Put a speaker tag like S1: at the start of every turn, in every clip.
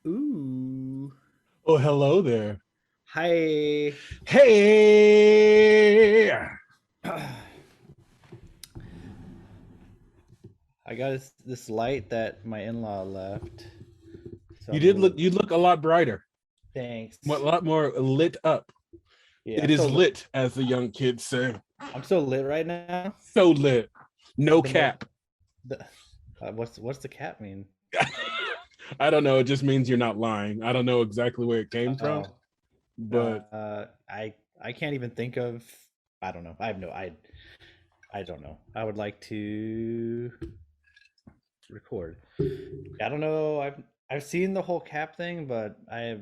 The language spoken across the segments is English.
S1: Ooh.
S2: Oh, hello there.
S1: Hi.
S2: Hey!
S1: I got this light that my in-law left. So
S2: You
S1: I'm a
S2: did look
S1: little
S2: you look a lot brighter. A
S1: thanks.
S2: lot more lit up.
S1: Yeah,
S2: It
S1: I'm so
S2: is
S1: lit.
S2: lit, as the young kids say.
S1: I'm so lit right now.
S2: So lit. No
S1: The most
S2: cap.
S1: the what's the cat mean?
S2: I don't know. It just means you're not lying. I don't know exactly where it came from,
S1: Oh,
S2: but
S1: I can't even think of. I don't know. I don't know. I would like to record. I don't know. I've seen the whole cap thing, but I have.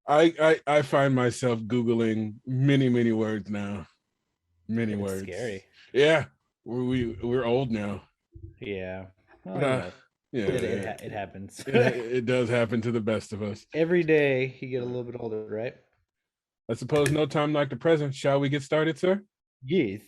S2: I find myself Googling many words now. Many
S1: It's
S2: words.
S1: scary.
S2: Yeah. We're old now.
S1: Yeah. Well,
S2: Uh, yeah,
S1: it happens.
S2: it does happen to the best of us.
S1: Every day you get a little bit older, right?
S2: I suppose no time like the present. Shall we get started, sir?
S1: Yes.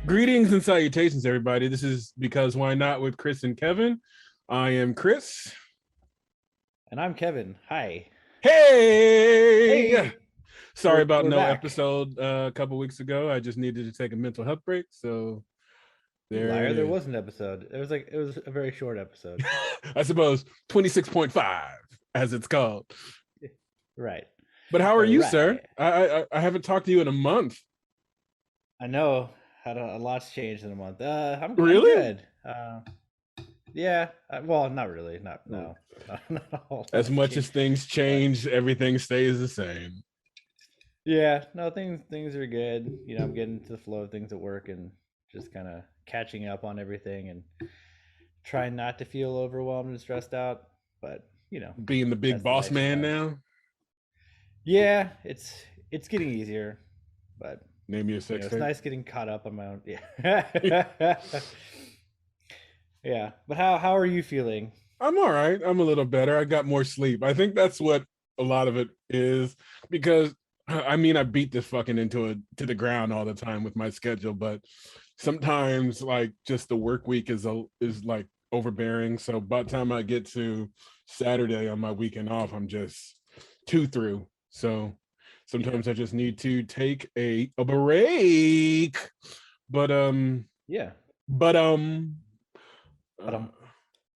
S2: Greetings and salutations, everybody. This is Because Why Not with Chris and Kevin. I am Chris.
S1: And I'm Kevin. Hi.
S2: Hey!
S1: Hey.
S2: Sorry about
S1: We're
S2: no
S1: back.
S2: episode a couple weeks ago. I just needed to take a mental health break. So
S1: You
S2: there it
S1: liar. There
S2: is.
S1: was an episode. It was a very short episode.
S2: I suppose 26.5, as it's called.
S1: Right.
S2: But how are you, sir?
S1: Right.
S2: I haven't talked to you in a month.
S1: I know how a lot's changed in a month. I'm
S2: Really?
S1: good. Yeah. Well, not really. Not
S2: Oh.
S1: no. Not a whole lot
S2: As
S1: has
S2: much as
S1: changed.
S2: things
S1: But
S2: change, everything stays the same.
S1: yeah, no, things are good. You know, I'm getting to the flow of things at work and just kind of catching up on everything and trying not to feel overwhelmed and stressed out. But you know,
S2: Being the big
S1: as
S2: boss
S1: life
S2: man
S1: comes.
S2: now.
S1: Yeah, it's getting easier, but
S2: Name me a
S1: you
S2: sex
S1: know, it's
S2: tape.
S1: nice getting caught up on my own. Yeah, yeah. But how are you feeling?
S2: I'm all right. I'm a little better. I got more sleep. I think that's what a lot of it is because I mean I beat this fucking into it to the ground all the time with my schedule, but sometimes like just the work week is like overbearing. So by the time I get to Saturday on my weekend off, I'm just two through. So
S1: Yeah,
S2: sometimes I just need to take a break. But
S1: yeah.
S2: but um
S1: But
S2: uh,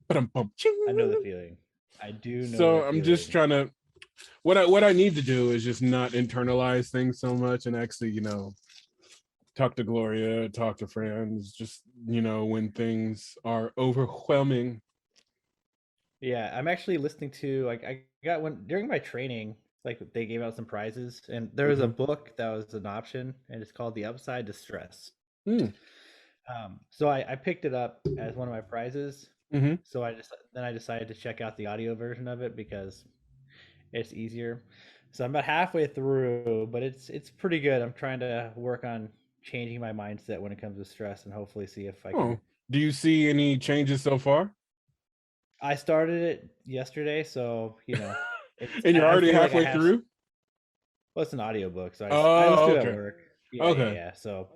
S2: but
S1: I know the feeling. I do know
S2: so
S1: the
S2: I'm just
S1: feeling.
S2: trying to what I need to do is just not internalize things so much and actually, talk to Gloria, talk to friends, just when things are overwhelming.
S1: Yeah, I'm actually listening to like I got one during my training. Like they gave out some prizes, and there was a
S2: Mm-hmm.
S1: book that was an option, and it's called "The Upside to Stress."
S2: Mm.
S1: So I picked it up as one of my prizes.
S2: Mm-hmm.
S1: So I decided to check out the audio version of it because it's easier. So I'm about halfway through, but it's pretty good. I'm trying to work on changing my mindset when it comes to stress, and hopefully see if I can.
S2: Oh, do you see any changes so far?
S1: I started it yesterday, so you know, it's
S2: And you're
S1: I
S2: already
S1: feel like I
S2: halfway
S1: have.
S2: through?
S1: Well, it's an audiobook, so I listen
S2: Oh,
S1: to it at
S2: okay.
S1: work.
S2: Okay.
S1: Yeah. So,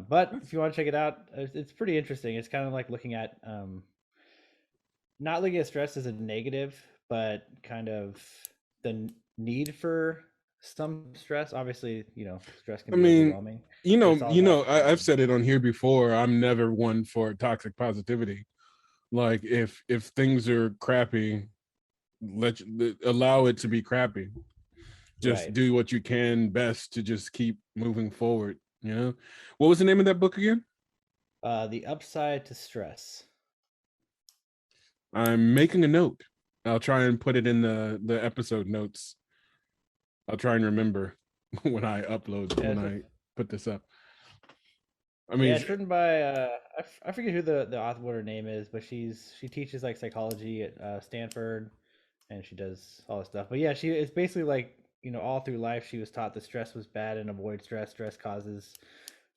S1: but if you want to check it out, it's pretty interesting. It's kind of like looking at not looking at stress as a negative, but kind of the need for some stress. Obviously, you know, stress can
S2: I
S1: be
S2: mean,
S1: overwhelming, but it's all
S2: I've said it on here before. I'm never one for toxic positivity. Like if things are crappy, allow it to be crappy. Just
S1: right.
S2: do what you can best to just keep moving forward. What was the name of that book again?
S1: The upside to stress.
S2: I'm making a note. I'll try and put it in the episode notes. I'll try and remember when I
S1: Yeah,
S2: when I put this up. I
S1: yeah,
S2: mean,
S1: it's written by I forget who the author, what her name is, but she teaches like psychology at Stanford, and she does all this stuff. But yeah, it's basically like, all through life she was taught that stress was bad and avoid stress. Stress causes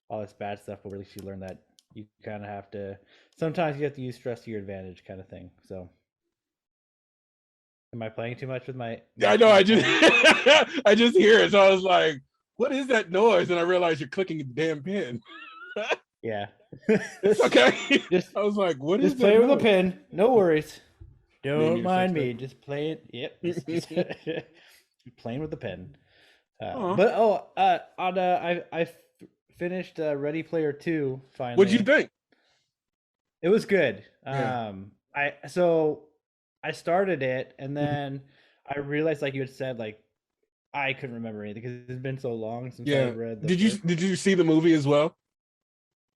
S1: all this bad stuff, but really she learned that you kind of have to, sometimes you have to use stress to your advantage, kind of thing. So, am I playing too much with my?
S2: I know. I just I just hear it, so I was like, "What is that noise?" And I realized you're clicking the damn pen.
S1: Yeah,
S2: it's okay.
S1: Just
S2: I was like, "What is
S1: just
S2: that?"
S1: play with a
S2: noise?
S1: pen. No worries. Don't
S2: a
S1: mind
S2: sex
S1: me. Just play it. Yep. Just playing with the pen.
S2: Aw.
S1: I finished Ready Player 2
S2: What'd you
S1: finally.
S2: think?
S1: It was good.
S2: Yeah.
S1: I started it and
S2: Mhm.
S1: then I realized, like you had said, like I couldn't remember anything because it's been so long since I
S2: Yeah.
S1: read the
S2: Did you
S1: first.
S2: did you see the movie as well?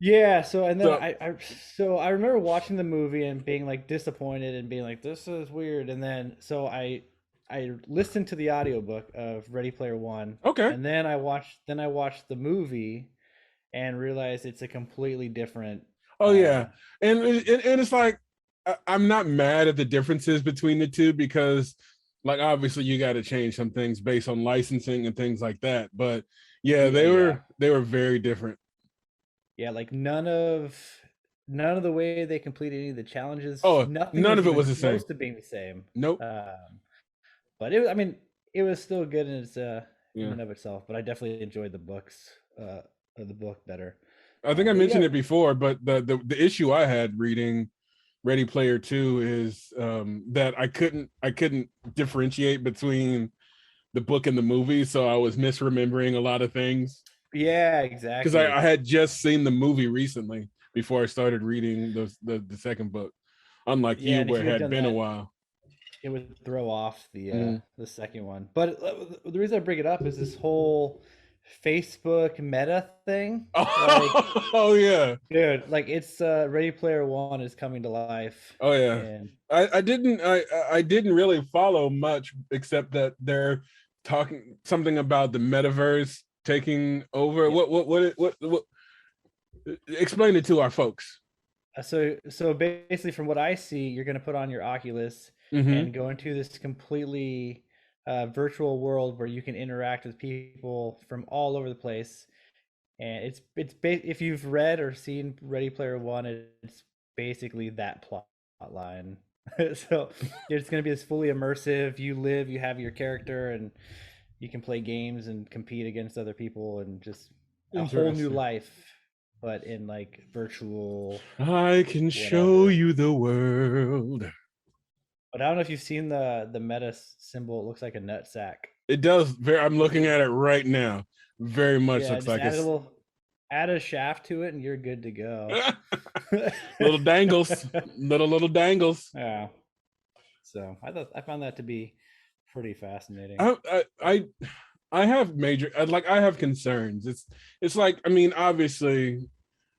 S1: Yeah, so and then
S2: So
S1: I remember watching the movie and being like disappointed and being like, this is weird. And then so I listened to the audiobook of Ready Player One,
S2: okay.
S1: and then I watched the movie and realized it's a completely different
S2: Oh yeah,
S1: uh
S2: and it's like I'm not mad at the differences between the two because, like, obviously you got to change some things based on licensing and things like that. But yeah,
S1: yeah.
S2: they were very different.
S1: Yeah, like none of the way they completed any of the challenges,
S2: Oh,
S1: nothing
S2: none
S1: was
S2: of it
S1: even
S2: was the same.
S1: close to being the same.
S2: Nope.
S1: Um but I mean, it was still good in
S2: Yeah,
S1: and of itself, but I definitely enjoyed the books or the book better.
S2: I think I
S1: But
S2: mentioned
S1: yeah,
S2: it before, but the issue I had reading Ready Player Two is that I couldn't differentiate between the book and the movie, so I was misremembering a lot of things
S1: yeah,
S2: because
S1: exactly.
S2: I had just seen the movie recently before I started reading the second book. Unlike
S1: Yeah,
S2: you,
S1: and if
S2: where
S1: you
S2: it
S1: had
S2: had
S1: done
S2: been a
S1: that,
S2: while.
S1: it would throw off
S2: Mm.
S1: the second one. But the reason I bring it up is this whole Facebook meta thing. Like,
S2: Oh yeah,
S1: dude, like it's Ready Player One is coming to life,
S2: oh yeah.
S1: and
S2: I didn't really follow much except that they're talking something about the metaverse taking over.
S1: yeah.
S2: What explain it to our folks.
S1: So basically, from what I see, you're going to put on your Oculus
S2: Mm-hmm.
S1: and go into this completely virtual world where you can interact with people from all over the place. And if you've read or seen Ready Player One, it's basically that plot line. So it's going to be this fully immersive. You have your character, and you can play games and compete against other people, and just a whole new
S2: Interesting.
S1: life, but in like virtual
S2: I can show
S1: whatever.
S2: you the world.
S1: But I don't know if you've seen the meta symbol. It looks like a nut sack.
S2: It does very. I'm looking at it right now. Very much
S1: Yeah,
S2: looks
S1: just
S2: like it's
S1: add a shaft to it, and you're good to go.
S2: little dangles, little dangles.
S1: Yeah. So I found that to be pretty fascinating.
S2: I I I, I have major like I have concerns. It's like I mean obviously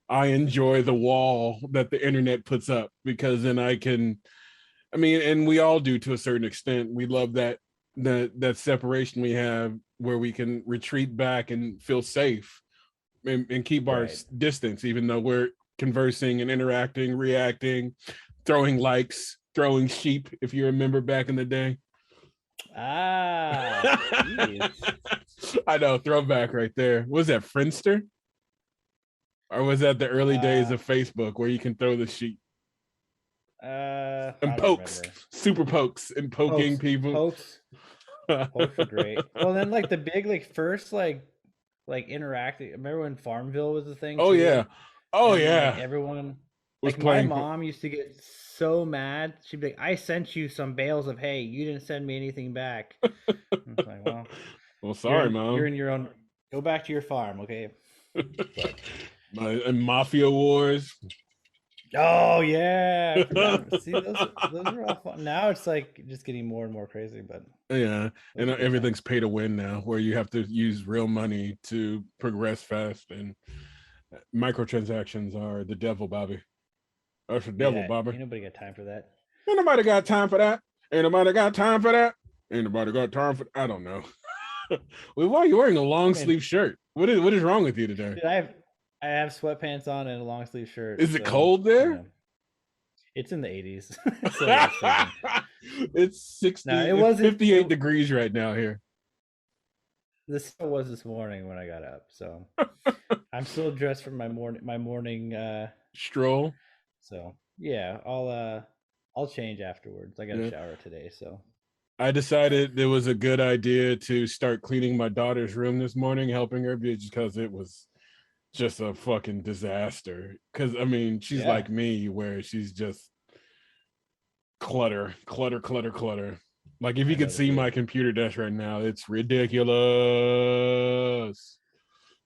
S2: I enjoy the wall that the internet puts up because then I can I mean and we all do to a certain extent. We love that separation we have where we can retreat back and feel safe and keep our
S1: Right.
S2: distance even though we're conversing and interacting, reacting, throwing likes, throwing sheep if you remember back in the day.
S1: Ah, jeez.
S2: I know, throwback right there. Was that Friendster? Or was that the early days
S1: Uh,
S2: of Facebook where you can throw the sheet and
S1: I don't
S2: pokes,
S1: remember.
S2: super pokes, and poking
S1: Pokes,
S2: people?
S1: pokes, pokes are great. Well, then like the big like first like interacting. Remember when Farmville was the thing
S2: Oh yeah,
S1: too,
S2: oh
S1: and like
S2: yeah.
S1: everyone,
S2: Was
S1: like my
S2: playing.
S1: mom used to get so mad. She'd be like, "I sent you some bales of hay. You didn't send me anything back." And it's like, well,
S2: Well, sorry,
S1: you're
S2: mom.
S1: in your own. Go back to your farm, okay? But
S2: And Mafia Wars.
S1: oh yeah, I forgot. See, those are all fun. Now it's like just getting more and more crazy, but
S2: Yeah,
S1: those
S2: and
S1: are good
S2: everything's
S1: times.
S2: pay to win now, where you have to use real money to progress fast, and microtransactions are the devil, Bobby. That's the devil,
S1: Yeah,
S2: Bobby.
S1: ain't nobody got time for that.
S2: Ain't nobody got time for that. Ain't nobody got time for that. Ain't nobody got time for. I don't know. Well, why are you wearing a
S1: I
S2: long
S1: mean,
S2: sleeve shirt? What is wrong with you today?
S1: dude, I have sweatpants on and a long sleeve shirt.
S2: Is it
S1: So,
S2: cold there?
S1: it's in the 80s. So yeah, it's freezing.
S2: It's
S1: No,
S2: 60,
S1: it wasn't.
S2: 58 degrees right now here.
S1: The snow was this morning when I got up. So I'm still dressed for my morning
S2: Stroll.
S1: so yeah, I'll change afterwards. I got a
S2: Yeah.
S1: shower today, so
S2: I decided it was a good idea to start cleaning my daughter's room this morning, helping her because it was just a fucking disaster. Because I mean, she's
S1: yeah.
S2: like me, where she's just clutter, clutter, clutter, clutter. Like if you
S1: I
S2: could
S1: know the
S2: see my
S1: feeling.
S2: computer desk right now, it's ridiculous.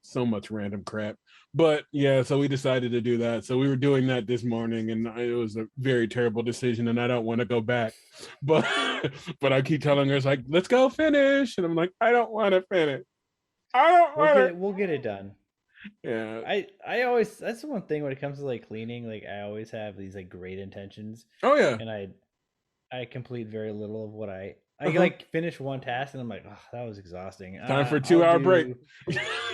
S2: So much random crap. But yeah, so we decided to do that. So we were doing that this morning, and it was a very terrible decision, and I don't want to go back. But but I keep telling her, it's like, let's go finish, and I'm like, I don't want to finish. I don't want to.
S1: We'll get it done.
S2: Yeah.
S1: I always, that's the one thing when it comes to like cleaning, like I always have these like great intentions,
S2: Oh yeah.
S1: and I complete very little of what I
S2: Uh-huh.
S1: like finish one task and I'm like, oh, that was exhausting.
S2: Time for a
S1: I'll
S2: 2 hour break.
S1: do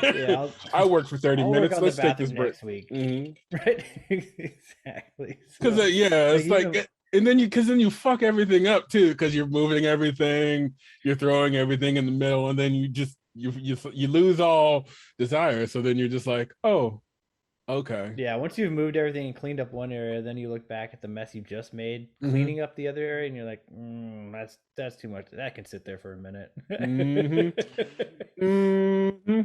S1: yeah,
S2: I work for 30
S1: I'll work
S2: minutes.
S1: on the
S2: Let's take this
S1: bathroom
S2: break.
S1: next week.
S2: Mm-hmm.
S1: Right? Exactly.
S2: Because
S1: So
S2: yeah,
S1: like
S2: it's like,
S1: even
S2: and then you fuck everything up too, because you're moving everything, you're throwing everything in the middle, and then you lose all desire. So then you're just like, oh, okay.
S1: yeah, once you've moved everything and cleaned up one area, then you look back at the mess you just made,
S2: Mm-hmm.
S1: cleaning up the other area, and you're like, that's too much. That can sit there for a minute.
S2: Mm-hmm. Mm-hmm.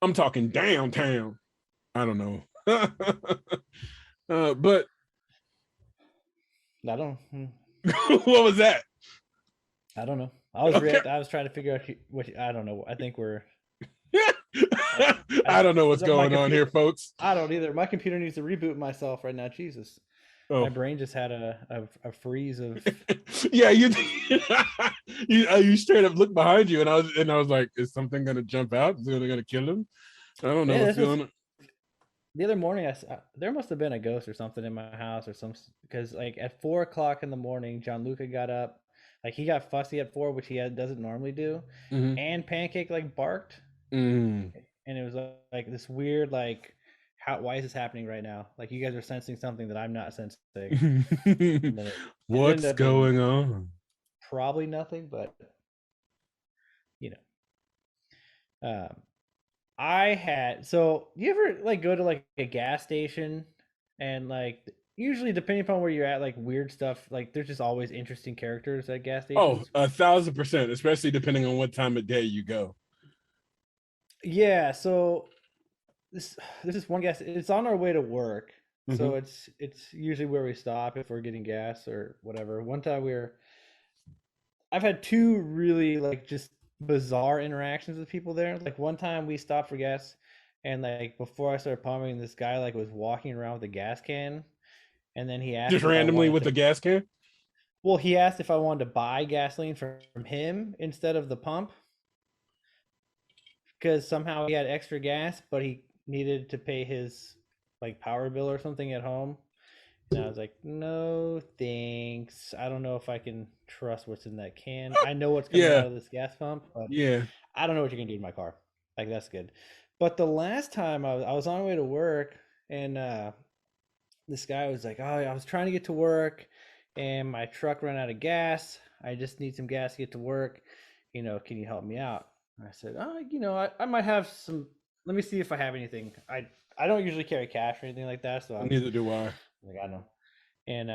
S2: I'm talking downtown. I don't know. But
S1: I don't.
S2: what was that?
S1: I don't know. I was
S2: Okay.
S1: I was trying to figure out what I don't know. I think we're.
S2: I don't know what's
S1: My
S2: going on here,
S1: computer.
S2: folks.
S1: I don't either. My computer needs to reboot myself right now. Jesus, my
S2: Oh,
S1: brain just had a freeze of.
S2: yeah, you straight up looked behind you, and I was like, is something gonna jump out? Is it gonna kill him? I don't know
S1: Yeah,
S2: what's
S1: this was
S2: going on.
S1: the other morning. There must have been a ghost or something in my house or some because like at 4 o'clock in the morning, Gianluca got up. Like he got fussy at 4, which doesn't normally do,
S2: Mm-hmm.
S1: and Pancake like barked,
S2: Mm.
S1: and it was like this weird like. Why is this happening right now? Like you guys are sensing something that I'm not sensing, and then it ended
S2: What's
S1: up being
S2: going on?
S1: probably nothing, but you know. I had so you ever like go to like a gas station and like usually depending upon where you're at, like weird stuff, like there's just always interesting characters at gas
S2: Oh,
S1: stations.
S2: 1,000%, especially depending on what time of day you go.
S1: Yeah, so this is one gas, it's on our way to work.
S2: Mm-hmm.
S1: So it's usually where we stop if we're getting gas or whatever. One time I've had two really like just bizarre interactions with people there. Like one time we stopped for gas and like before I started pumping, this guy like was walking around with a gas can and then he asked
S2: Just
S1: if I
S2: randomly
S1: wanted
S2: with
S1: to
S2: a gas can.
S1: he asked if I wanted to buy gasoline from him instead of the pump because somehow he had extra gas, but he needed to pay his like power bill or something at home. And I was like, no, thanks. I don't know if I can trust what's in that can. I know what's coming out
S2: Yeah,
S1: of this gas pump, but
S2: yeah.
S1: I don't know what you're gonna do to my car. Like that's good. But the last time I was on my way to work, and this guy was like, "Oh, I was trying to get to work, and my truck ran out of gas. I just need some gas to get to work. Can you help me out?" And I said, "Oh, I might have some. Let me see if I have anything. I don't usually carry cash or anything like that, so I'm
S2: Neither do I.
S1: like, I don't know." And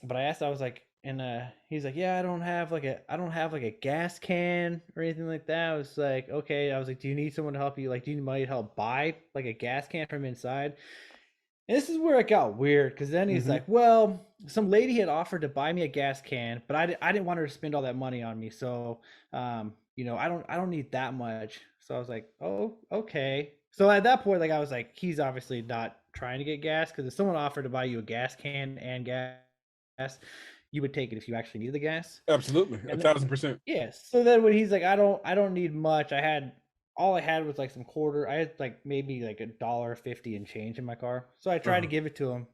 S1: but I asked, I was like, and he's like, yeah, I don't have like a gas can or anything like that. I was like, okay. I was like, do you need someone to help you? Like, do you need help buy like a gas can from inside? And this is where it got weird because then he's
S2: Mm-hmm.
S1: like, well, some lady had offered to buy me a gas can, but I didn't want her to spend all that money on me. So, I don't need that much. So I was like, oh, okay. So at that point, like I was like, he's obviously not trying to get gas because if someone offered to buy you a gas can and gas, you would take it if you actually need the gas.
S2: Absolutely, a
S1: And
S2: 1,000%.
S1: yeah, so then when he's like, I don't need much. All I had was like some quarter. I had like maybe like $1.50 in change in my car. So I tried to
S2: Uh-huh.
S1: give it to him.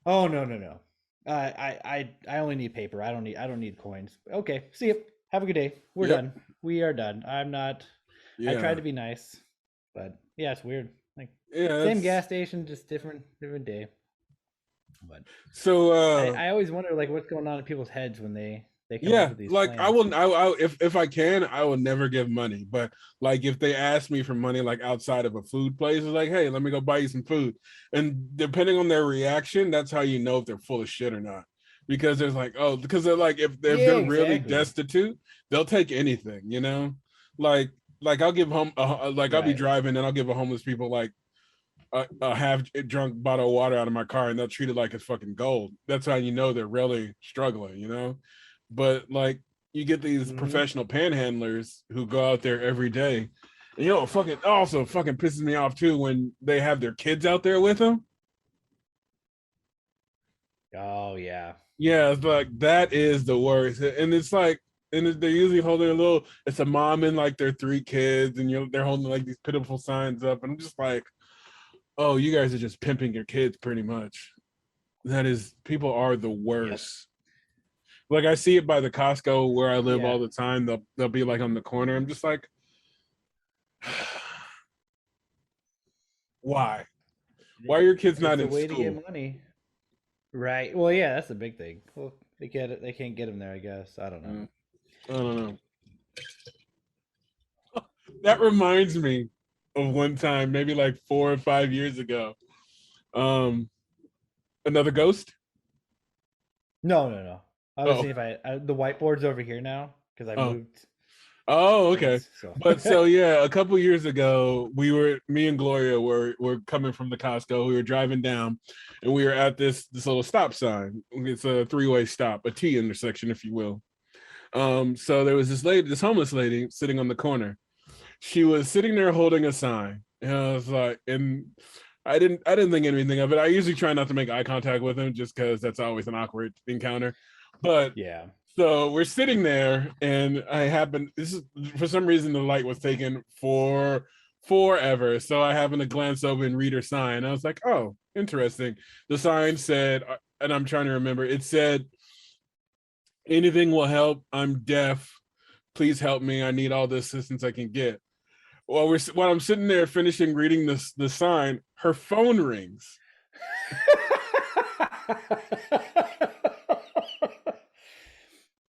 S1: Oh no no no. I only need paper. I don't need coins. Okay, see you. Have a good day. We're
S2: Yep.
S1: done. We are done. I'm not. I tried
S2: Yeah.
S1: to be nice, but yeah, it's weird. Like
S2: Yeah,
S1: Same gas station, just different day. But
S2: so
S1: I always wonder like what's going on in people's heads when they come up
S2: yeah,
S1: with these
S2: like
S1: plans.
S2: if I can, I will never give money. But like if they ask me for money, like outside of a food place, it's like, hey, let me go buy you some food. And depending on their reaction, that's how you know if they're full of shit or not. Because there's like, oh, because they're like, if
S1: Yeah,
S2: they're really
S1: exactly.
S2: destitute, they'll take anything, you know. Like I'll give I'll be
S1: Right.
S2: driving and I'll give a homeless people like a half drunk bottle of water out of my car, and they'll treat it like it's fucking gold. That's how you know they're really struggling, you know. But like you get these professional panhandlers who go out there every day. And, you know, fucking also fucking pisses me off too when they have their kids out there with them.
S1: Oh yeah.
S2: Yeah, it's like that is the worst. And it's like, and they're usually holding a little. It's a mom and like their 3 kids, and they're holding like these pitiful signs up. And I'm just like, oh, you guys are just pimping your kids pretty much. That is, people are the worst. Yep. Like I see it by the Costco where I live all the time. They'll be like on the corner. I'm just like, why? Why are your kids not in
S1: way
S2: school?
S1: to get money. Right. Well, yeah, that's the big thing. Well, they get it. They can't get them there, I guess. I don't know.
S2: I don't know. That reminds me of one time, maybe like 4 or 5 years ago. Another ghost?
S1: No. I was seeing if the whiteboard's over here now because I moved.
S2: Oh, okay. But so yeah, a couple years ago, me and Gloria were coming from the Costco. We were driving down, and we were at this little stop sign. It's a 3-way stop, a T intersection, if you will. So there was this homeless lady sitting on the corner. She was sitting there holding a sign, and I was like, and I didn't think anything of it. I usually try not to make eye contact with him just because that's always an awkward encounter. But
S1: yeah.
S2: So we're sitting there, and for some reason the light was taken for forever. So I happened to glance over and read her sign. I was like, oh, interesting. The sign said, and I'm trying to remember, it said, anything will help. I'm deaf. Please help me. I need all the assistance I can get. While I'm sitting there finishing reading the sign, her phone rings.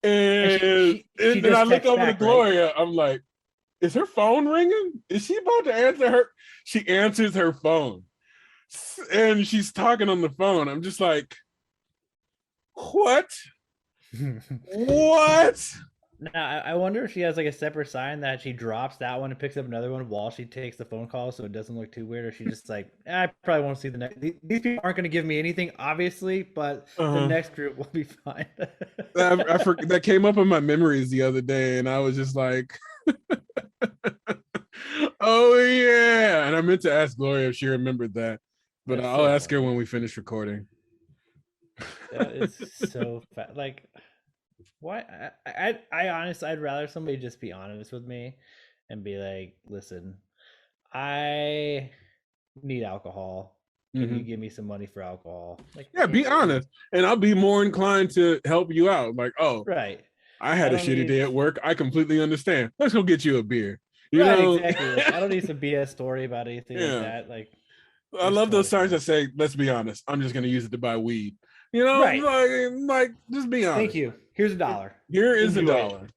S2: And then I look over to Gloria. Right? I'm like, is her phone ringing? Is she about to answer her? She answers her phone. And she's talking on the phone. I'm just like, what? What?
S1: Now, I wonder if she has like a separate sign that she drops that one and picks up another one while she takes the phone call so it doesn't look too weird, or she just like, I probably won't see the next. These people aren't going to give me anything, obviously, but the next group will be fine.
S2: I forgot, that came up in my memories the other day, and I was just like, oh yeah. And I meant to ask Gloria if she remembered that, but I'll ask her when we finish recording.
S1: That is so fat. Like, why? I honestly, I'd rather somebody just be honest with me and be like, listen, I need alcohol. Can you give me some money for alcohol? Like,
S2: yeah, be honest, and I'll be more inclined to help you out. Like, oh,
S1: right,
S2: I had a shitty day at work. I completely understand. Let's go get you a beer. You
S1: right,
S2: know?
S1: Exactly. Like, I don't need some BS story about anything like that. Like,
S2: I love those signs that say, "Let's be honest. I'm just going to use it to buy weed." You know,
S1: right?
S2: Like, just be honest.
S1: Thank you. Here's $1.
S2: Here is $1.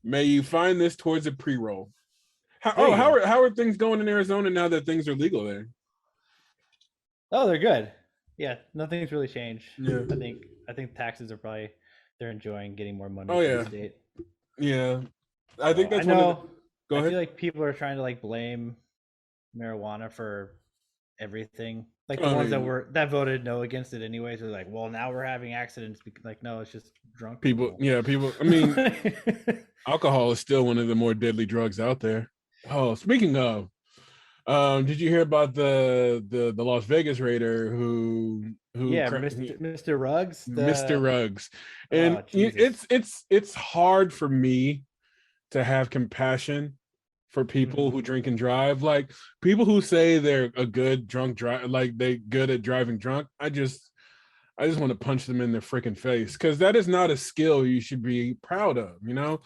S2: May you find this towards a pre-roll. How are things going in Arizona now that things are legal there?
S1: Oh, they're good. Yeah, nothing's really changed.
S2: Yeah.
S1: I think taxes are they're enjoying getting more money
S2: from
S1: the state.
S2: Yeah. I think that's
S1: I feel like people are trying to like blame marijuana for everything. Like the ones that voted no against it anyways are like, well, now we're having accidents. Like, no, it's just drunk people.
S2: Yeah, people. I mean, alcohol is still one of the more deadly drugs out there. Oh, speaking of, did you hear about the Las Vegas Raider who
S1: Mr. Ruggs?
S2: Mr. Ruggs. And it's hard for me to have compassion for people who drink and drive. Like people who say they're a good drunk driver, like they good at driving drunk. I just want to punch them in their freaking face, because that is not a skill you should be proud of, you know?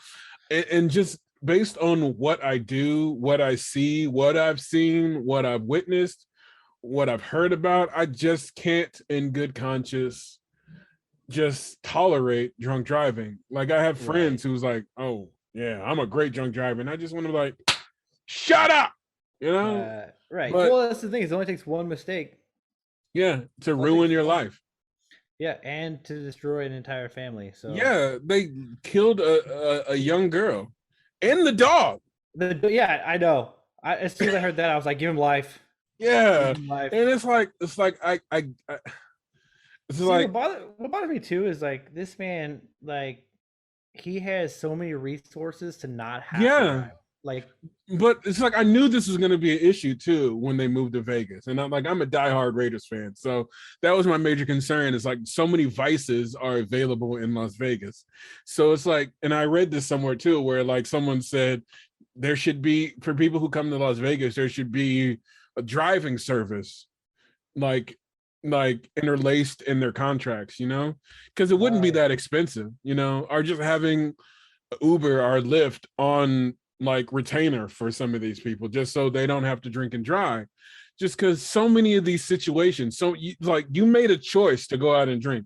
S2: And just based on what I do, what I see, what I've seen, what I've witnessed, what I've heard about, I just can't in good conscience just tolerate drunk driving. Like I have
S1: Right.
S2: friends who's like, oh yeah, I'm a great drunk driver. And I just want to like, shut up, you know?
S1: Right.
S2: But
S1: Well, that's the thing. It only takes one mistake.
S2: yeah, to
S1: Only
S2: ruin
S1: takes
S2: your
S1: one.
S2: life.
S1: Yeah, and to destroy an entire family. So
S2: Yeah, they killed a young girl and the dog.
S1: yeah, I know. As soon as I heard that, I was like, give him life. Give
S2: Yeah.
S1: him life.
S2: And it's like I it's
S1: See,
S2: like
S1: what bothers me too is like this man, like he has so many resources to not have to
S2: yeah.
S1: drive. Like,
S2: But it's like I knew this was going to be an issue too when they moved to Vegas, and I'm a diehard Raiders fan, so that was my major concern. Is like so many vices are available in Las Vegas, so it's like, and I read this somewhere too, where like someone said there should be for people who come to Las Vegas, there should be a driving service, like interlaced in their contracts, because it wouldn't be
S1: right,
S2: that expensive, or just having Uber or Lyft on like retainer for some of these people, just so they don't have to drink and drive. Just because so many of these situations, you made a choice to go out and drink.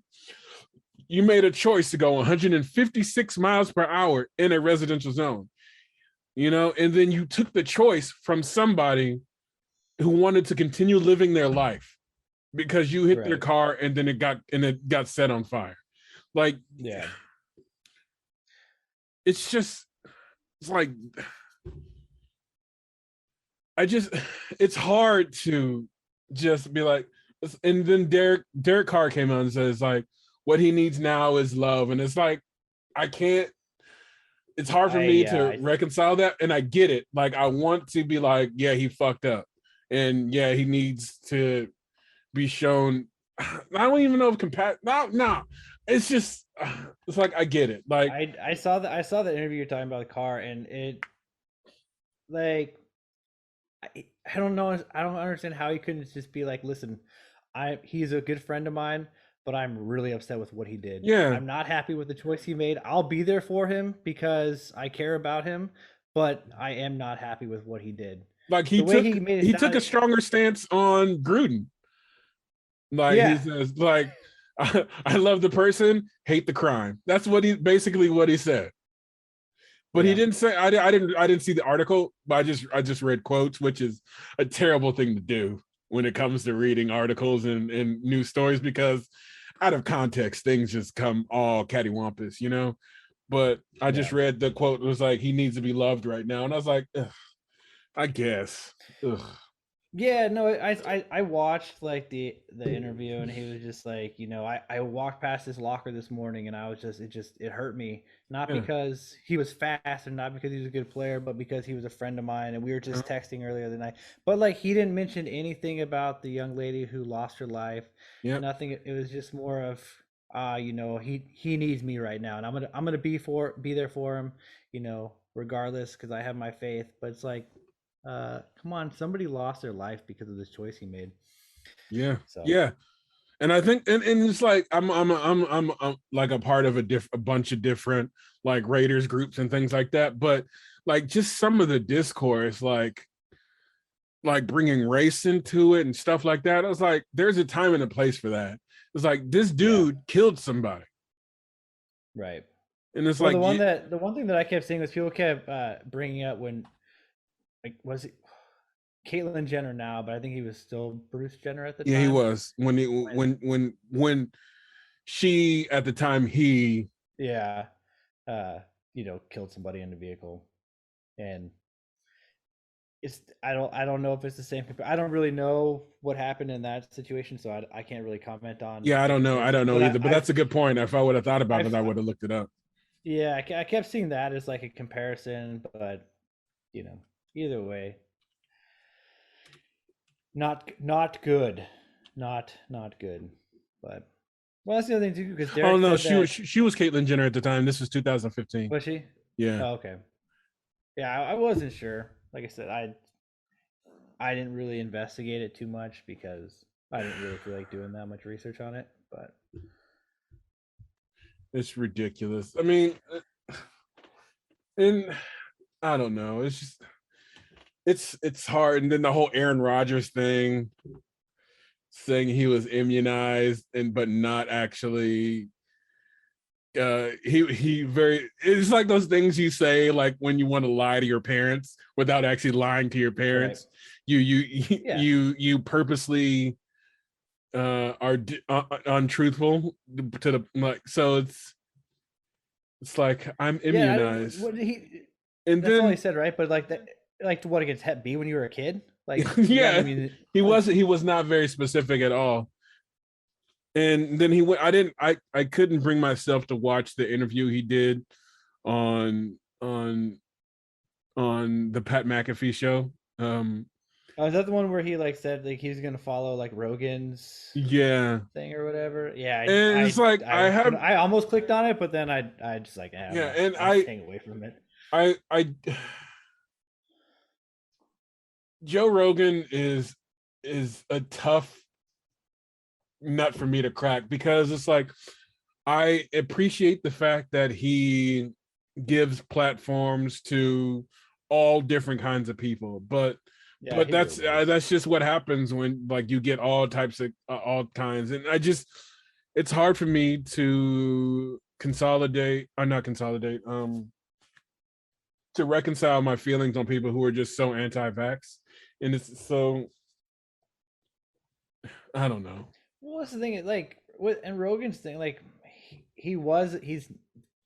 S2: You made a choice to go 156 miles per hour in a residential zone, and then you took the choice from somebody who wanted to continue living their life because you hit their
S1: right.
S2: car and then it got set on fire. Like,
S1: Yeah.
S2: it's just, it's like, it's hard to just be like, and then Derek Carr came out and says like, what he needs now is love, and it's like, I can't. It's hard for me to reconcile that, and I get it. Like, I want to be like, yeah, he fucked up, and yeah, he needs to be shown. I don't even know if No, it's just, it's like I get it. Like,
S1: I saw the interview you're talking about the car, and it like I don't know. I don't understand how he couldn't just be like, listen, he's a good friend of mine, but I'm really upset with what he did.
S2: yeah,
S1: I'm not happy with the choice he made. I'll be there for him because I care about him, but I am not happy with what he did.
S2: like
S1: The way he made it
S2: he took a
S1: sound,
S2: stronger stance on Gruden. Like he
S1: yeah,
S2: says, like, I love the person, hate the crime. That's basically what he said. But he
S1: yeah,
S2: didn't say. I didn't see the article, but I just read quotes, which is a terrible thing to do when it comes to reading articles and news stories, because out of context things just come all cattywampus. But I
S1: yeah.
S2: just read the quote. It was like, he needs to be loved right now, and I was like, ugh, I guess. Ugh.
S1: Yeah, no, I watched like the interview, and he was just like, I walked past his locker this morning, and I was just it hurt me, not
S2: Yeah.
S1: because he was fast and not because he was a good player, but because he was a friend of mine, and we were just texting earlier the night. But like he didn't mention anything about the young lady who lost her life.
S2: Yep.
S1: Nothing. It was just more of he needs me right now, and I'm gonna be there for him, regardless, because I have my faith. But it's like, come on, somebody lost their life because of this choice he made.
S2: Yeah.
S1: So
S2: Yeah. And I think, and it's like I'm like a part of a bunch of different like Raiders groups and things like that, but like just some of the discourse, like bringing race into it and stuff like that. I was like, there's a time and a place for that. It's like, this
S1: yeah,
S2: dude killed somebody,
S1: right.
S2: and it's
S1: Well,
S2: like,
S1: the one thing that I kept seeing was people kept bringing up when, like, was it Caitlyn Jenner now, but I think he was still Bruce Jenner at the
S2: yeah, he
S1: time.
S2: was when she at the time he
S1: Yeah, uh, killed somebody in the vehicle, and I don't know if it's the same. I don't really know what happened in that situation, so I can't really comment on
S2: yeah, I
S1: this.
S2: don't know
S1: But
S2: either, but that's a good point. If I would have thought about it,
S1: I've
S2: I would have looked it up.
S1: yeah, I kept seeing that as like a comparison, but either way, not good, not good. But well, that's the other thing too, because
S2: Oh
S1: Derek
S2: no,
S1: said that
S2: she was Caitlyn Jenner at the time. This was 2015.
S1: was she?
S2: Yeah.
S1: Oh, okay. Yeah, I wasn't sure. Like I said, I didn't really investigate it too much because I didn't really feel like doing that much research on it. But
S2: It's ridiculous. I mean, and I don't know. It's just it's hard. And then the whole Aaron Rodgers thing. saying he was immunized but not actually. He very, it's like those things you say like when you want to lie to your parents without actually lying to your
S1: Right.
S2: parents. You purposely are untruthful to the, like, so it's like I'm
S1: Yeah,
S2: immunized.
S1: what he
S2: And
S1: that's all he
S2: then
S1: said, right? But like that, like to what against Hep B when you were a kid? Like you got
S2: yeah,
S1: immunity.
S2: he was not very specific at all. And then he went, I couldn't bring myself to watch the interview he did on the Pat McAfee show.
S1: Oh, is that the one where he like said like he was gonna follow like Rogan's
S2: Yeah.
S1: thing or whatever? Yeah,
S2: And it's like
S1: I almost clicked on it, but then I just like
S2: yeah, and
S1: I'm staying away from it.
S2: I Joe Rogan is a tough nut for me to crack, because it's like I appreciate the fact that he gives platforms to all different kinds of people, but
S1: Yeah, he really does.
S2: that's just what happens when like you get all types of all kinds, and it's hard for me to consolidate or not consolidate to reconcile my feelings on people who are just so anti-vax, and it's so, I don't know.
S1: Well, what's the thing? Like with and Rogan's thing, like he's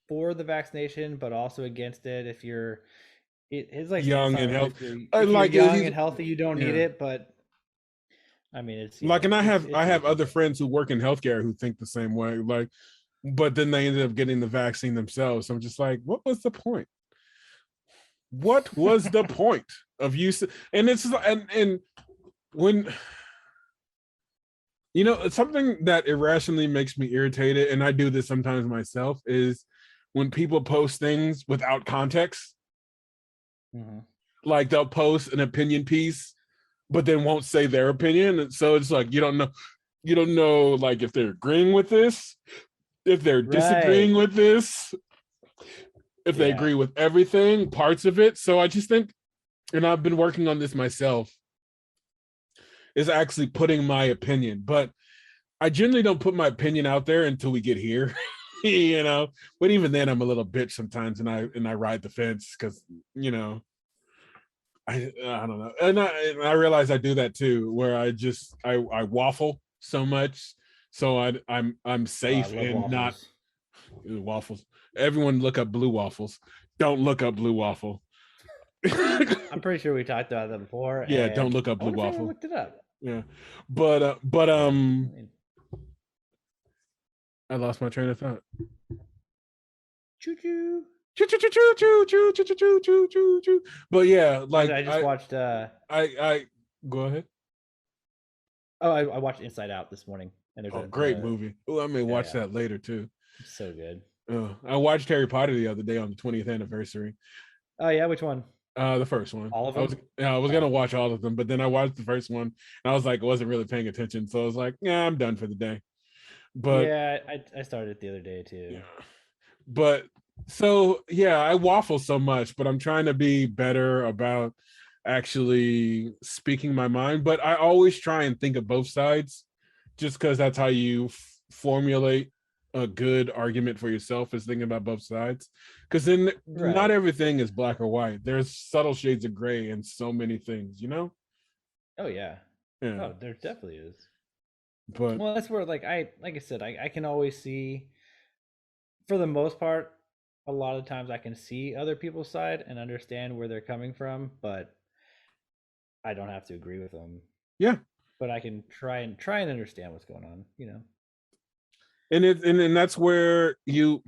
S1: for the vaccination, but also against it. If you're his like stance
S2: Young
S1: on
S2: and
S1: it was
S2: healthy,
S1: if you're
S2: like
S1: young
S2: he's,
S1: and healthy, you don't need
S2: yeah.
S1: it. But I mean, it's
S2: Like, and I
S1: it's
S2: have other
S1: ridiculous.
S2: friends who work in healthcare who think the same way. Like, but then they ended up getting the vaccine themselves. So I'm just like, what was the point? What was the point of use? And it's and when, you know, it's something that irrationally makes me irritated, and I do this sometimes myself, is when people post things without context.
S1: Mm-hmm.
S2: Like they'll post an opinion piece, but then won't say their opinion. And so it's like you don't know like if they're agreeing with this, if they're
S1: Right.
S2: disagreeing with this, if they
S1: Yeah.
S2: agree with everything, parts of it. So I just think, and I've been working on this myself, is actually putting my opinion. But I generally don't put my opinion out there until we get here. You know, but even then I'm a little bitch sometimes, and I ride the fence because, you know, I don't know, and I realize I do that too, where I waffle so much, so I'm
S1: Oh, I
S2: safe
S1: love
S2: and not
S1: waffles.
S2: waffles. Everyone look up blue waffles. Don't look up blue waffle.
S1: I'm pretty sure we talked about that before,
S2: Yeah, don't
S1: and
S2: look up
S1: I
S2: blue
S1: wonder if anyone
S2: waffle.
S1: looked it up.
S2: Yeah, but
S1: Yeah. I mean,
S2: I lost my train of thought.
S1: choo choo.
S2: Choo choo choo choo choo choo choo choo choo choo choo. But yeah, like
S1: I just watched.
S2: I go ahead.
S1: Oh, I watched Inside Out this morning, and there's
S2: Oh, great
S1: a
S2: movie. Oh, I may
S1: yeah,
S2: watch
S1: yeah,
S2: that later too.
S1: it's so good.
S2: I watched Harry Potter the other day on the 20th anniversary.
S1: Oh yeah, which one?
S2: The first one.
S1: All of them?
S2: I was
S1: Oh,
S2: gonna watch all of them, but then I watched the first one and I was like, I wasn't really paying attention. So I was like, yeah, I'm done for the day. But
S1: yeah. I started it the other day
S2: yeah.
S1: too.
S2: But so yeah, I waffle so much, but I'm trying to be better about actually speaking my mind. But I always try and think of both sides, just because that's how you formulate a good argument for yourself, is thinking about both sides. Because then not
S1: Right.
S2: everything is black or white. There's subtle shades of gray in so many things, you know?
S1: Oh yeah.
S2: Yeah.
S1: Oh, there definitely is.
S2: But
S1: Well, that's where like I said, I can always see for the most part. A lot of times I can see other people's side and understand where they're coming from, but I don't have to agree with them.
S2: yeah.
S1: But I can try and understand what's going on. You know.
S2: And that's where you,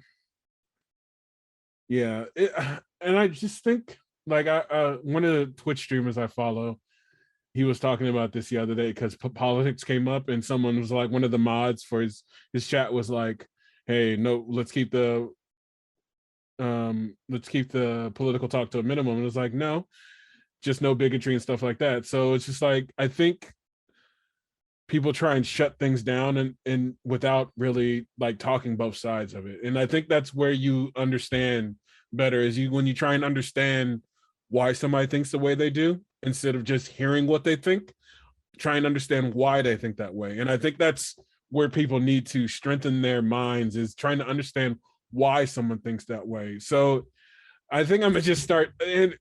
S2: yeah. And I just think like one of the Twitch streamers I follow, he was talking about this the other day because politics came up, and someone was like, one of the mods for his chat was like, hey, no, let's keep the political talk to a minimum. And it was like, no, just no bigotry and stuff like that. So it's just like, I think people try and shut things down and without really like talking both sides of it. And I think that's where you understand better, is you when you try and understand why somebody thinks the way they do, instead of just hearing what they think. try and understand why they think that way. And I think that's where people need to strengthen their minds, is trying to understand why someone thinks that way. So I think I'm gonna just start, and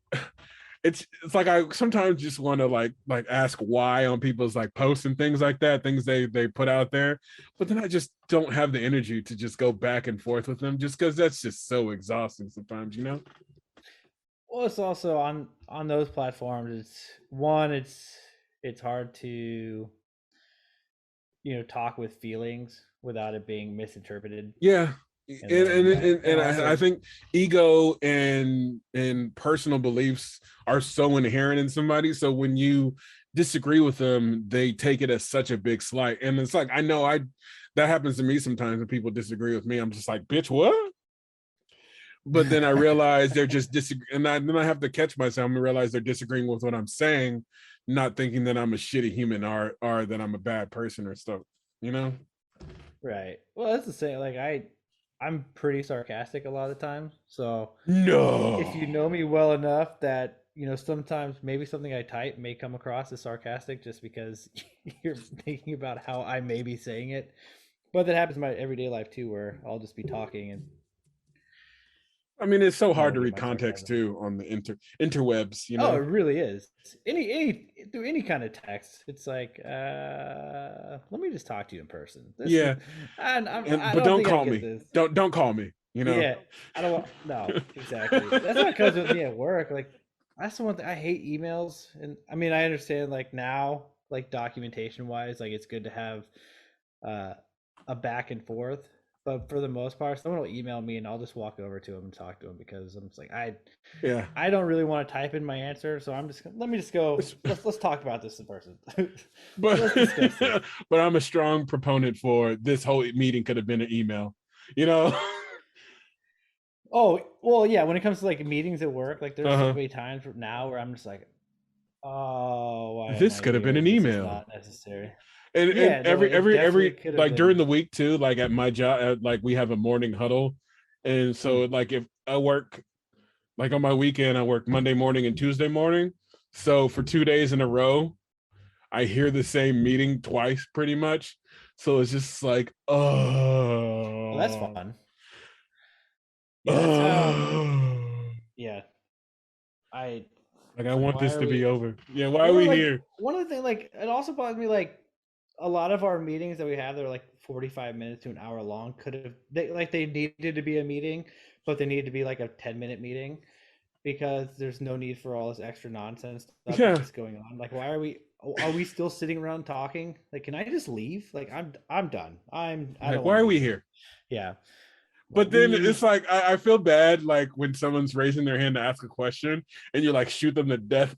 S2: it's like I sometimes just want to like ask why on people's like posts and things like that, things they put out there, but then I just don't have the energy to just go back and forth with them, just because that's just so exhausting sometimes, you know.
S1: Well, it's also on those platforms. It's hard to talk with feelings without it being misinterpreted.
S2: Yeah. And
S1: Also,
S2: I think ego and personal beliefs are so inherent in somebody. So when you disagree with them, they take it as such a big slight. And it's like, I know that happens to me sometimes when people disagree with me. I'm just like, bitch, what? But then I realize they're just disagreeing, and then I have to catch myself and realize they're disagreeing with what I'm saying, not thinking that I'm a shitty human or that I'm a bad person or stuff, you know?
S1: right. Well, that's the same. Like I'm pretty sarcastic a lot of the time. So if you
S2: No.
S1: know me well enough that sometimes maybe something I type may come across as sarcastic just because you're thinking about how I may be saying it. But that happens in my everyday life too, where I'll just be talking and
S2: I mean, it's so hard
S1: that'll
S2: to
S1: be
S2: read
S1: my
S2: context
S1: sarcasm.
S2: too on the interwebs, you
S1: Oh, it
S2: know?
S1: really is. Any through any kind of text, it's like, let me just talk to you in person. This is,
S2: Yeah.
S1: and I
S2: But
S1: don't
S2: don't
S1: think I
S2: call
S1: get
S2: me.
S1: this.
S2: Don't call me, you know?
S1: Yeah, I don't want. No, exactly. That's what comes with me at work. Like, that's the one thing I hate emails. And I mean, I understand like now, like documentation wise, like it's good to have uh, a back and forth. But for the most part, someone will email me and I'll just walk over to them and talk to them because I'm just like
S2: Yeah.
S1: I don't really want to type in my answer, so I'm just let me just go. Let's talk about this in person.
S2: But
S1: Let's discuss this.
S2: but I'm a strong proponent for this whole meeting could have been an email, you know?
S1: Oh well, yeah. When it comes to like meetings at work, like there's so
S2: Uh-huh.
S1: many times now where I'm just like, oh, why am
S2: This
S1: I
S2: could have been
S1: here?
S2: an
S1: This is
S2: email.
S1: not necessary.
S2: And
S1: Yeah, no, it definitely
S2: every
S1: could have
S2: like during
S1: been.
S2: the week too, like at my job, like we have a morning huddle. And
S1: Mm.
S2: so like if I work like on my weekend, I work Monday morning and Tuesday morning. So for 2 days in a row, I hear the same meeting twice pretty much. So it's just like,
S1: Well, that's
S2: oh,
S1: fun. Yeah, that's how.
S2: oh.
S1: Yeah, I.
S2: Like I
S1: It's like,
S2: want
S1: why
S2: this
S1: are
S2: to be
S1: we?
S2: over. Yeah, why are
S1: Well,
S2: we
S1: like
S2: here?
S1: one of the things, like it also bothers me, like a lot of our meetings that we have, they're like 45 minutes to an hour long. Could have they needed to be a meeting, but they needed to be like a 10-minute meeting because there's no need for all this extra nonsense stuff
S2: Yeah.
S1: that's going on. Like, why are we still sitting around talking? Like, can I just leave? Like, I'm done. I
S2: Like,
S1: don't
S2: why
S1: want to
S2: are
S1: be
S2: we
S1: here.
S2: here?
S1: Yeah,
S2: But then it's
S1: leave.
S2: like I feel bad like when someone's raising their hand to ask a question and you like shoot them the death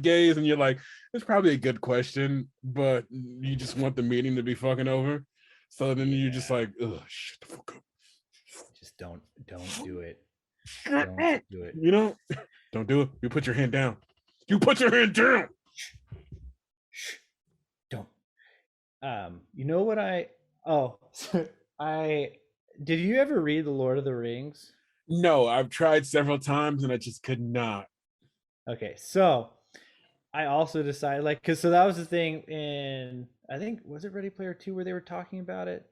S2: gaze and you're like, it's probably a good question, but you just want the meeting to be fucking over. So then you're just
S1: Yeah,
S2: like, ugh, shut the fuck
S1: just don't do it. Don't
S2: up.
S1: do it.
S2: You know? Don't do it. You put your hand down. You put your hand down.
S1: Shh, don't. You know what I? Oh, I did. You ever read the Lord of the Rings?
S2: No, I've tried several times and I just could not.
S1: Okay, so I also decided like because so that was the thing in I think was it Ready Player Two where they were talking about it.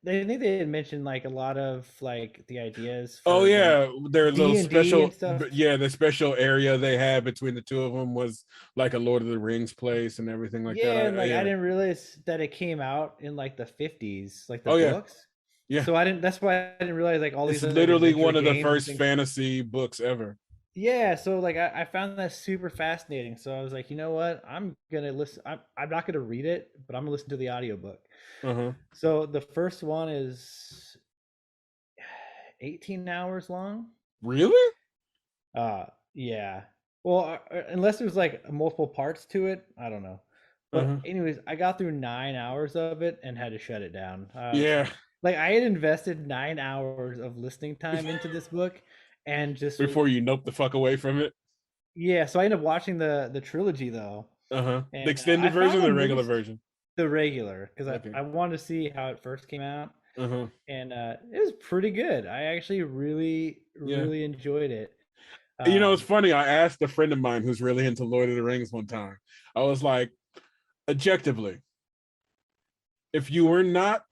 S1: They think they had mentioned like a lot of like the ideas
S2: Oh
S1: for the
S2: yeah, their little
S1: D&D and
S2: special,
S1: stuff.
S2: yeah, the special area they had between the two of them was like a Lord of the Rings place and everything like that.
S1: Yeah, and like I
S2: Yeah.
S1: didn't realize that it came out in like the 50s, like the
S2: Oh yeah,
S1: books.
S2: yeah.
S1: So I didn't that's why I didn't realize like all
S2: It's
S1: these like
S2: literally
S1: adventure
S2: one of the
S1: games and
S2: first
S1: things.
S2: fantasy books ever.
S1: Yeah, so like I found that super fascinating. So I was like, you know what? I'm gonna listen. I'm not gonna read it, but I'm gonna listen to the audiobook.
S2: Uh huh.
S1: So the first one is 18 hours long.
S2: Really?
S1: Yeah. Well, unless there's like multiple parts to it, I don't know.
S2: Uh
S1: But
S2: huh.
S1: anyways, I got through 9 hours of it and had to shut it down.
S2: Yeah.
S1: Like I had invested 9 hours of listening time into this book, and just
S2: Before you nope the fuck away from it.
S1: yeah. So I ended up watching the trilogy though,
S2: Uh huh. The
S1: and I
S2: extended version,
S1: found
S2: or
S1: the
S2: the regular
S1: movies
S2: version.
S1: the regular because
S2: Okay.
S1: I wanted to see how it first came out,
S2: Uh huh.
S1: and it was pretty good. I actually really
S2: Yeah.
S1: really enjoyed it.
S2: You know, it's funny. I asked a friend of mine who's really into Lord of the Rings one time. I was like, objectively, if you were not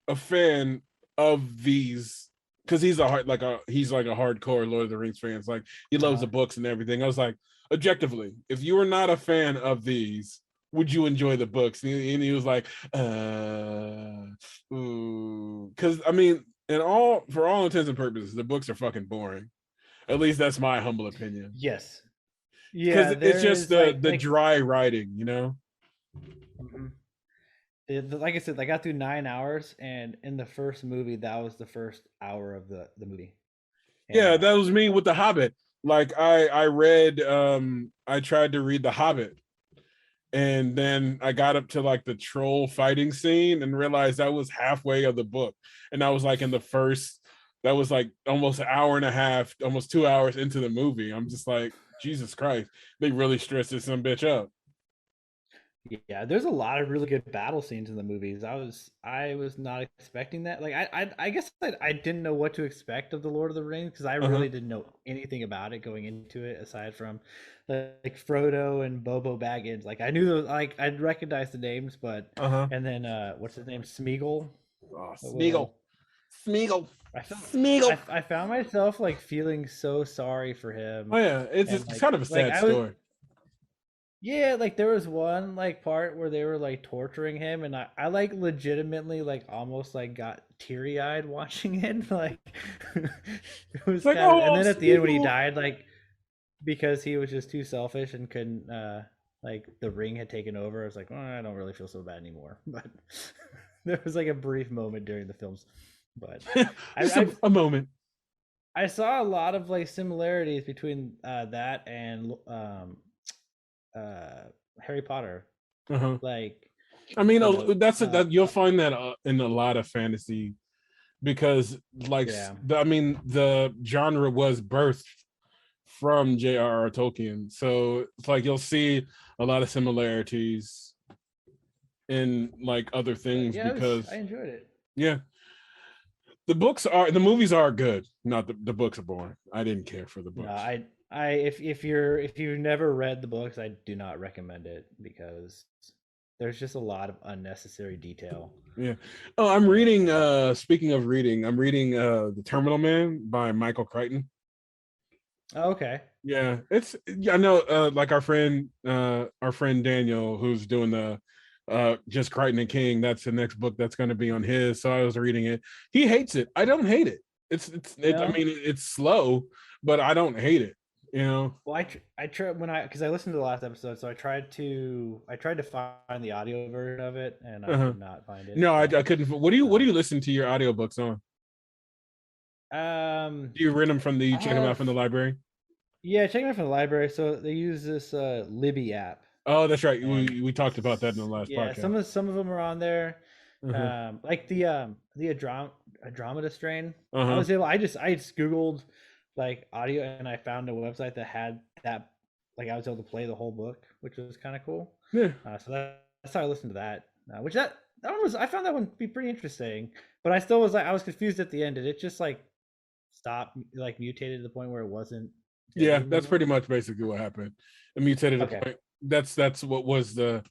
S2: a fan of these, because he's he's like a hardcore Lord of the Rings fan. It's like he loves the books and everything. I was like, objectively, if you were not a fan of these, would you enjoy the books? And he was like, because I mean, for all intents and purposes, the books are fucking boring. At least that's my humble opinion.
S1: Yes.
S2: Because
S1: Yeah,
S2: it's
S1: there
S2: just
S1: is
S2: the dry writing, you know.
S1: like I said, I got through 9 hours, and in the first movie, that was the first hour of the movie. And,
S2: yeah, that was me with The Hobbit. Like I tried to read The Hobbit, and then I got up to like the troll fighting scene and realized that was halfway of the book, and I was like in the first. That was like almost an hour and a half, almost 2 hours into the movie. I'm just like, Jesus Christ, they really stressed this some bitch up.
S1: Yeah, there's a lot of really good battle scenes in the movies. I was not expecting that. Like I guess I didn't know what to expect of the Lord of the Rings, because I really didn't know anything about it going into it, aside from like Frodo and Bobo Baggins. Like I knew those, like I'd recognize the names, but and then what's his name, Smeagol.
S2: Oh, Smeagol.
S1: I found myself like feeling so sorry for him.
S2: Oh yeah, it's
S1: like,
S2: kind of a sad story.
S1: Yeah, like there was one like part where they were like torturing him, and I like legitimately like almost like got teary eyed watching it. Like it was
S2: like,
S1: kind of, and
S2: oh,
S1: then at the end when he
S2: Smeagol.
S1: died, like because he was just too selfish and couldn't like the ring had taken over. I was like, oh, I don't really feel so bad anymore. But there was like a brief moment during the films. But
S2: a moment.
S1: I saw a lot of like similarities between that and Harry Potter. Like,
S2: I mean, that you'll find that in a lot of fantasy, because like I mean, the genre was birthed from J.R.R. Tolkien, so it's like you'll see a lot of similarities in like other things. Because
S1: I enjoyed it.
S2: Yeah, the movies are good. Not the books are boring. I didn't care for the books.
S1: No, if you've never read the books, I do not recommend it, because there's just a lot of unnecessary detail.
S2: Yeah. Oh, I'm reading. Speaking of reading, I'm reading The Terminal Man by Michael Crichton.
S1: Oh, okay.
S2: Yeah, I know. Like our friend Daniel, who's doing the just Crichton and King. That's the next book that's going to be on his. So I was reading it. He hates it. I don't hate it.
S1: No?
S2: I mean, it's slow, but I don't hate it. You know.
S1: Well, I tried because I listened to the last episode, so I tried to find the audio version of it, and I could not find it.
S2: No, I couldn't. What do you listen to your audiobooks on? Do you rent them from you check them out from the library?
S1: Yeah, check them out from the library. So they use this Libby app.
S2: Oh, that's right. We talked about that in the last podcast.
S1: Yeah, some of them are on there. Like the Andromeda strain. I just Googled like audio, and I found a website that had that. Like I was able to play the whole book, which was kind of cool.
S2: Yeah.
S1: So that's how I listened to that. Which that one was, I found that one to be pretty interesting, but I still was like, I was confused at the end. Did it just like stop, like mutated to the point where it wasn't?
S2: Yeah, that's pretty much basically what happened. It mutated at the point. That's what was the.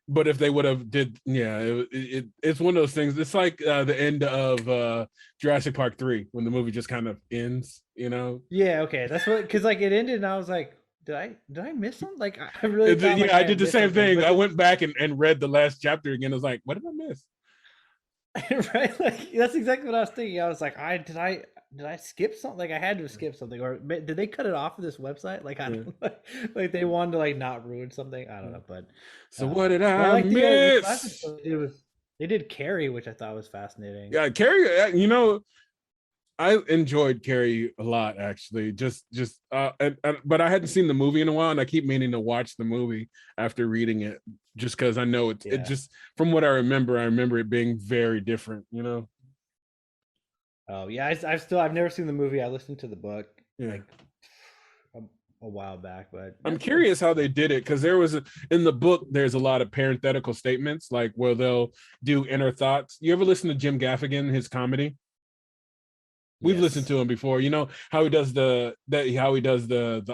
S2: But if they would have it's one of those things. It's like the end of Jurassic Park 3 when the movie just kind of ends, you know?
S1: Yeah, okay. That's what, because like it ended and I was like, did I miss something? Like I really thought,
S2: I did the same thing. I went back and read the last chapter again. I was like, what did I miss?
S1: Right? Like that's exactly what I was thinking. I was like, did I skip something? Like I had to skip something, or did they cut it off of this website? Like I don't know. Like they wanted to like not ruin something. I don't know, but
S2: so what did I miss?
S1: They did Carrie, which I thought was fascinating.
S2: Yeah, Carrie. You know, I enjoyed Carrie a lot, actually. But I hadn't seen the movie in a while, and I keep meaning to watch the movie after reading it, just because I know it just from what I remember it being very different, you know.
S1: Oh yeah, I've never seen the movie. I listened to the book like a while back, but
S2: I'm curious how they did it, because there was in the book there's a lot of parenthetical statements, like where they'll do inner thoughts. You ever listen to Jim Gaffigan, his comedy? We've listened
S1: Yes.
S2: to him before. You know how he does the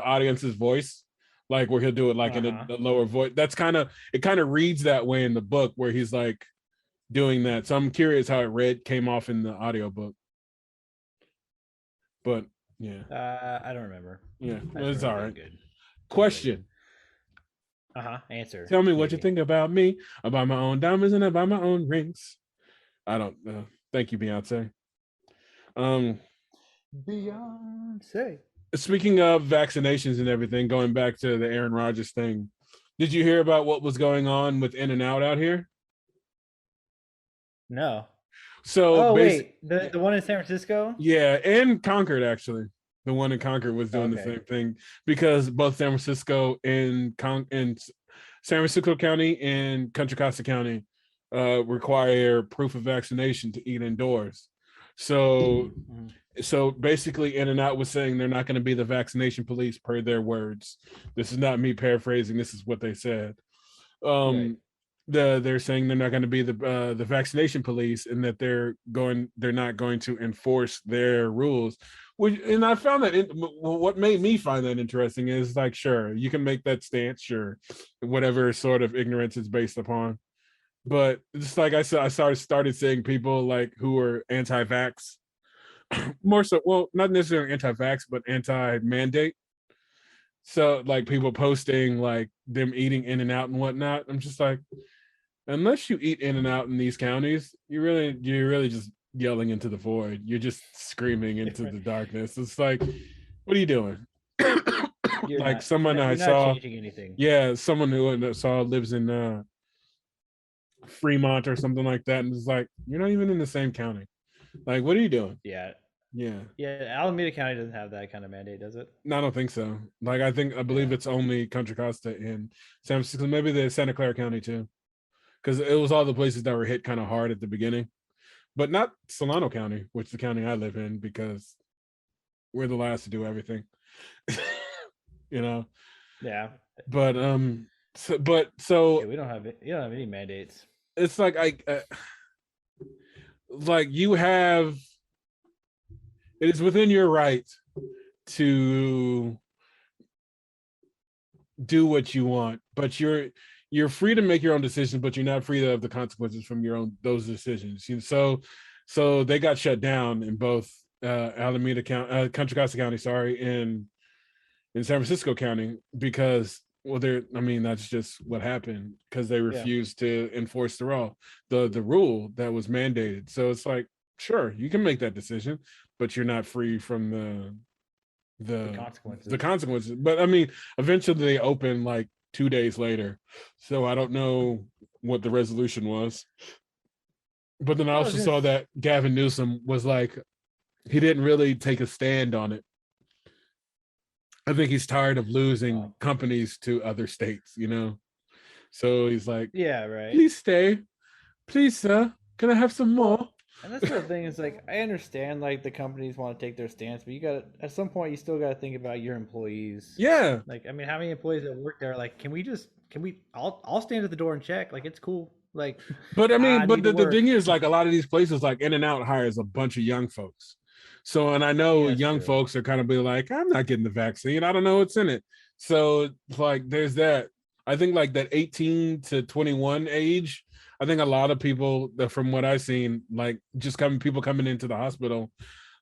S2: audience's voice, like where he'll do it like in
S1: Uh-huh.
S2: a lower voice. That's kind of reads that way in the book where he's like doing that. So I'm curious how it came off in the audiobook. But yeah,
S1: I don't remember.
S2: yeah,
S1: I just
S2: it's
S1: remember
S2: all
S1: it being
S2: right.
S1: good. Being good.
S2: Question:
S1: Answer.
S2: tell me what you
S1: Maybe.
S2: think about me, about my own diamonds and about my own rings. I don't know. Thank you, Beyonce. Um,
S1: Beyonce.
S2: Speaking of vaccinations and everything, going back to the Aaron Rodgers thing, did you hear about what was going on with In and Out here?
S1: No.
S2: So
S1: Oh
S2: basically,
S1: wait, the one in San Francisco.
S2: yeah, and Concord actually. The one in Concord was doing the
S1: Okay.
S2: same thing because both San Francisco and San Francisco County and Contra Costa County require proof of vaccination to eat indoors. So
S1: Mm-hmm.
S2: so basically In and Out was saying they're not going to be the vaccination police per their words. This is not me paraphrasing, this is what they said.
S1: Right.
S2: um they're saying they're not going to be the vaccination police, and that they're not going to enforce their rules. Which, and I found that what made me find that interesting is like, sure, you can make that stance, sure, whatever sort of ignorance it's based upon, but just like I said, I started seeing people like who are anti-vax, more so, well, not necessarily anti-vax, but anti-mandate. So like people posting like them eating In and Out and whatnot. I'm just like, unless you eat In and Out in these counties, you're really just yelling into the void. You're just screaming into the darkness. It's like, what are you doing?
S1: You're
S2: Like
S1: not.
S2: someone I
S1: You're not
S2: saw,
S1: changing anything.
S2: yeah, someone who I saw lives in Fremont or something like that, and it's like, you're not even in the same county. Like, what are you doing?
S1: Yeah.
S2: Yeah.
S1: Yeah. Alameda County doesn't have that kind of mandate, does it?
S2: No, I don't think so. Like, I believe
S1: Yeah.
S2: it's only Contra Costa in San Francisco, maybe the Santa Clara County too, because it was all the places that were hit kind of hard at the beginning, but not Solano County, which is the county I live in, because we're the last to do everything, you know.
S1: Yeah.
S2: But
S1: Yeah. We don't have it. You don't have any mandates.
S2: it's like like you have, it is within your right to do what you want, but you're free to make your own decisions, but you're not free of the consequences from your own those decisions. So they got shut down in both Alameda County, Contra Costa County, sorry, in San Francisco County, because, well, I mean, that's just what happened, because they
S1: Yeah.
S2: refused to enforce the rule that was mandated. So it's like, sure, you can make that decision, but you're not free from
S1: The
S2: the
S1: consequences.
S2: consequences. But I mean, eventually they opened like 2 days later, so I don't know what the resolution was. But then I
S1: I
S2: also
S1: was
S2: saw
S1: just.
S2: that Gavin Newsom was like, he didn't really take a stand on it. I think he's tired of losing companies to other states, you know. So he's like,
S1: Yeah. Right.
S2: please stay, please, sir, can I have some more?
S1: Well, and that's the thing is like I understand like the companies want to take their stance, but you got to at some point you still got to think about your employees.
S2: Yeah.
S1: Like I mean, how many employees that work there? Like, can we? I'll stand at the door and check. Like it's cool. Like
S2: But I mean,
S1: I
S2: but
S1: need to
S2: the
S1: work.
S2: thing is, like, a lot of these places, like In and Out, hires a bunch of young folks. So, and I know
S1: Yeah, that's
S2: young
S1: true.
S2: folks are kind of be like, I'm not getting the vaccine. I don't know what's in it. So, like, there's that. I think like that 18 to 21 age. I think a lot of people, from what I've seen, like just people coming into the hospital,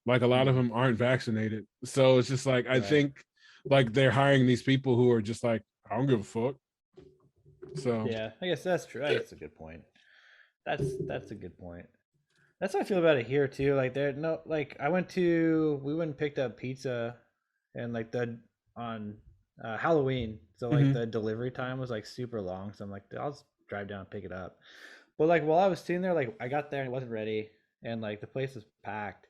S2: like a lot of
S1: Mm,
S2: them aren't vaccinated. So it's just like, I
S1: right.
S2: think like they're hiring these people who are just like, I don't give a fuck. So
S1: Yeah, I guess that's true. I guess that's a good point. That's a good point. That's how I feel about it here too. Like there no like we went and picked up pizza and like the on Halloween. So like
S2: mhm.
S1: the delivery time was like super long. So I'm like, I'll just drive down and pick it up. But like while I was sitting there, like I got there and it wasn't ready, and like the place was packed,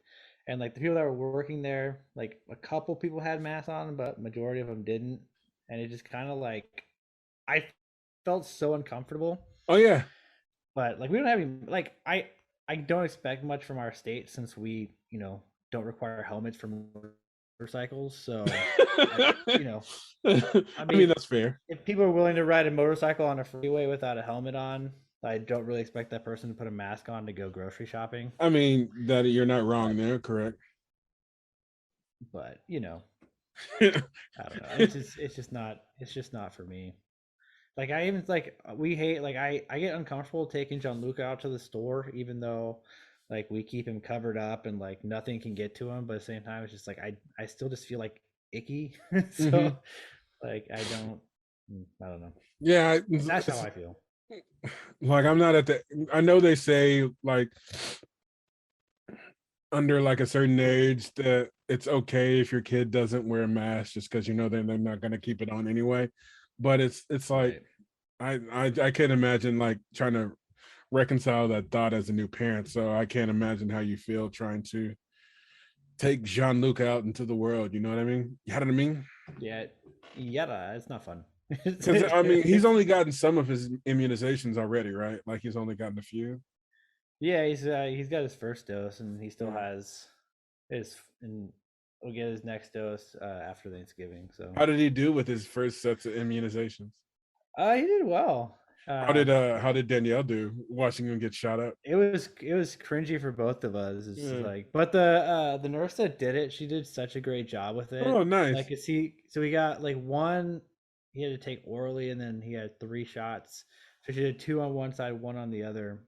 S1: and like the people that were working there, like a couple people had masks on, but majority of them didn't, and it just kind of like I felt so uncomfortable.
S2: Oh yeah.
S1: But like we don't have any like I don't expect much from our state since we don't require helmets for motorcycles. So I you know I
S2: I mean,
S1: mean
S2: that's fair.
S1: if people are willing to ride a motorcycle on a freeway without a helmet on, I don't really expect that person to put a mask on to go grocery shopping.
S2: I mean, that you're not wrong
S1: But
S2: there, correct?
S1: but I don't know. It's just not for me. Like I even like we hate like I get uncomfortable taking Gianluca out to the store, even though like we keep him covered up and like nothing can get to him. But at the same time, it's just like I still just feel like icky. So like I don't know.
S2: Yeah,
S1: That's how I feel.
S2: like I'm not at the. I know they say like under like a certain age that it's okay if your kid doesn't wear a mask just because they're not going to keep it on anyway, but it's like
S1: Right.
S2: I can't imagine like trying to reconcile that thought as a new parent. So I can't imagine how you feel trying to take Jean-Luc out into the world. You know what I mean? You know what I mean?
S1: Yeah. Yada. It's not fun.
S2: Because I mean, he's only gotten some of his immunizations already, right? Like he's only gotten a few.
S1: Yeah, he's got his first dose, and he still
S2: Yeah.
S1: has his, and we'll get his next dose after Thanksgiving. So
S2: How did he do with his first sets of immunizations?
S1: he did well.
S2: How did Danielle do watching him get shot up?
S1: It was cringy for both of us. It's just
S2: Yeah.
S1: like, but the nurse that did it, she did such a great job with it.
S2: Oh, nice.
S1: Like, so he got like one, he had to take orally, and then he had 3 shots. So she did 2 on one side, 1 on the other.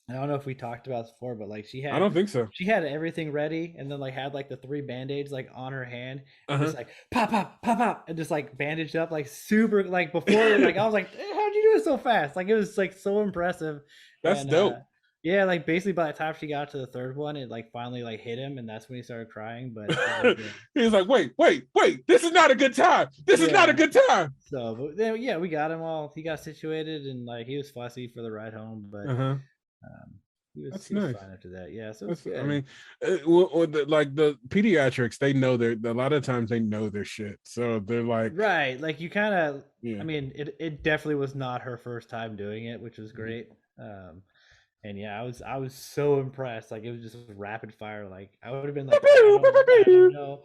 S1: I don't know if we talked about this before, but like
S2: I don't think so.
S1: she had everything ready, and then like had like the 3 band-aids like on her hand, and
S2: Uh-huh.
S1: just like pop pop pop pop, and just like bandaged up like super like before like I was like, how'd you do it so fast? Like it was like so impressive.
S2: That's
S1: And
S2: dope.
S1: yeah, like basically by the time she got to the 3rd one, it like finally like hit him, and that's when he started crying. But
S2: He's like, wait, this is not a good time. This is not a good time.
S1: So, but then, yeah, we got him all. He got situated, and like he was fussy for the ride home, but
S2: Uh-huh.
S1: he
S2: That's
S1: was
S2: nice.
S1: fine after that. Yeah, so it's good.
S2: I mean, like the pediatrics, they know a lot of times they know their shit, so they're like,
S1: right, like you kind of.
S2: yeah.
S1: I mean, it definitely was not her first time doing it, which was great. And yeah, I was so impressed. Like it was just rapid fire. Like I would have been like, I don't know.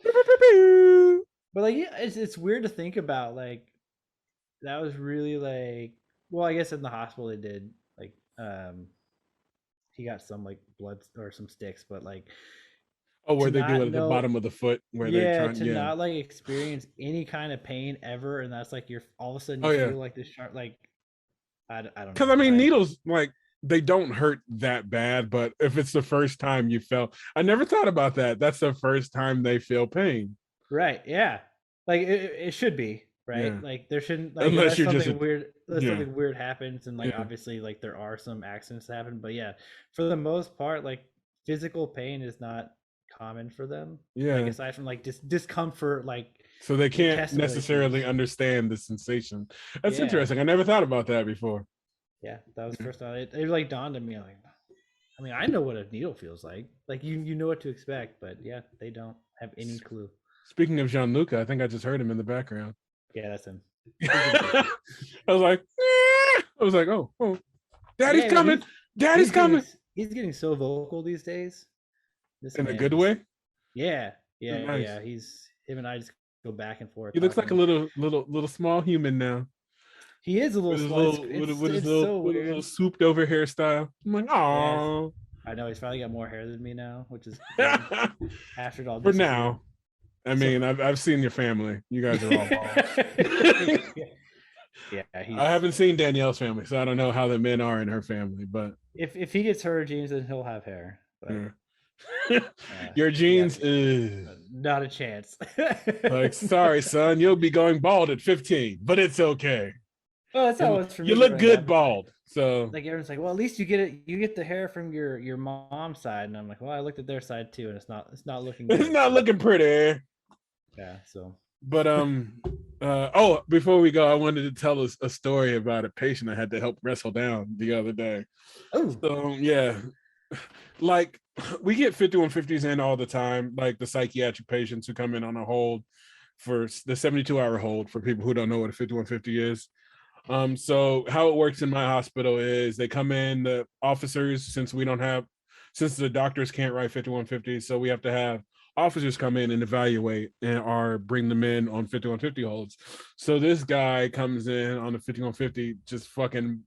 S1: But like, yeah, it's weird to think about. Like that was really like, well, I guess in the hospital they did like, he got some like blood or some sticks, but like
S2: Oh,
S1: to
S2: where they do
S1: not
S2: it at the
S1: know,
S2: bottom of the foot, where they
S1: yeah,
S2: try,
S1: to
S2: yeah.
S1: not like experience any kind of pain ever, and that's like you're all of a sudden
S2: Oh
S1: you
S2: yeah.
S1: feel like this sharp, like I don't
S2: Because
S1: know.
S2: I mean, needles like they don't hurt that bad, but if it's the first time you felt, I never thought about that. That's the first time they feel pain.
S1: Right? Yeah, like it should be right.
S2: Yeah.
S1: Like there shouldn't like
S2: Unless
S1: unless
S2: you're just
S1: something weird, unless
S2: yeah,
S1: something weird happens, and like
S2: yeah,
S1: obviously like there are some accidents that happen, but yeah, for the most part, like physical pain is not common for them. Like
S2: yeah.
S1: aside from like discomfort, like
S2: So they can't
S1: intestinal
S2: necessarily
S1: issues.
S2: understand the sensation. That's
S1: Yeah,
S2: interesting. I never thought about that before.
S1: yeah, that was the first time it like dawned on me. Like, I mean, I know what a needle feels like. Like you know what to expect, but yeah, they don't have any clue.
S2: Speaking of Gianluca, I think I just heard him in the background.
S1: Yeah, that's him.
S2: I was like, oh, Daddy's
S1: Yeah,
S2: coming. Daddy's coming.
S1: He's getting so vocal these days. This
S2: In a
S1: man
S2: good
S1: is,
S2: way.
S1: yeah,
S2: Nice.
S1: He's him and I just go back and forth
S2: He looks like a
S1: talking.
S2: little small human now.
S1: He is a little
S2: With his
S1: small. It's so
S2: little
S1: weird.
S2: souped over hairstyle. I'm like,
S1: Yes,
S2: oh.
S1: I know he's finally got more hair than me now, which is good. After it all
S2: For
S1: disappeared.
S2: now. I
S1: So
S2: mean, I've seen your family. You guys are all bald.
S1: yeah,
S2: I haven't seen Danielle's family, so I don't know how the men are in her family. But
S1: if he gets her genes, then he'll have hair. But
S2: your genes
S1: yeah,
S2: is
S1: not a chance.
S2: like, sorry, son, you'll be going bald at 15, but it's okay.
S1: Well, that's how it was for me.
S2: You look
S1: growing
S2: good
S1: up.
S2: bald. So
S1: Like everyone's like, well, at least you get the hair from your mom's side, and I'm like, well, I looked at their side too, and it's not looking good.
S2: it's not looking pretty.
S1: Yeah. So.
S2: But before we go, I wanted to tell us a story about a patient I had to help wrestle down the other day.
S1: Oh.
S2: So yeah, like we get 5150s in all the time, like the psychiatric patients who come in on a hold for the 72-hour hold, for people who don't know what a 5150 is. So how it works in my hospital is they come in, the officers, since the doctors can't write 5150s, so we have to have officers come in and evaluate and bring them in on 5150 holds. So this guy comes in on the 5150, just fucking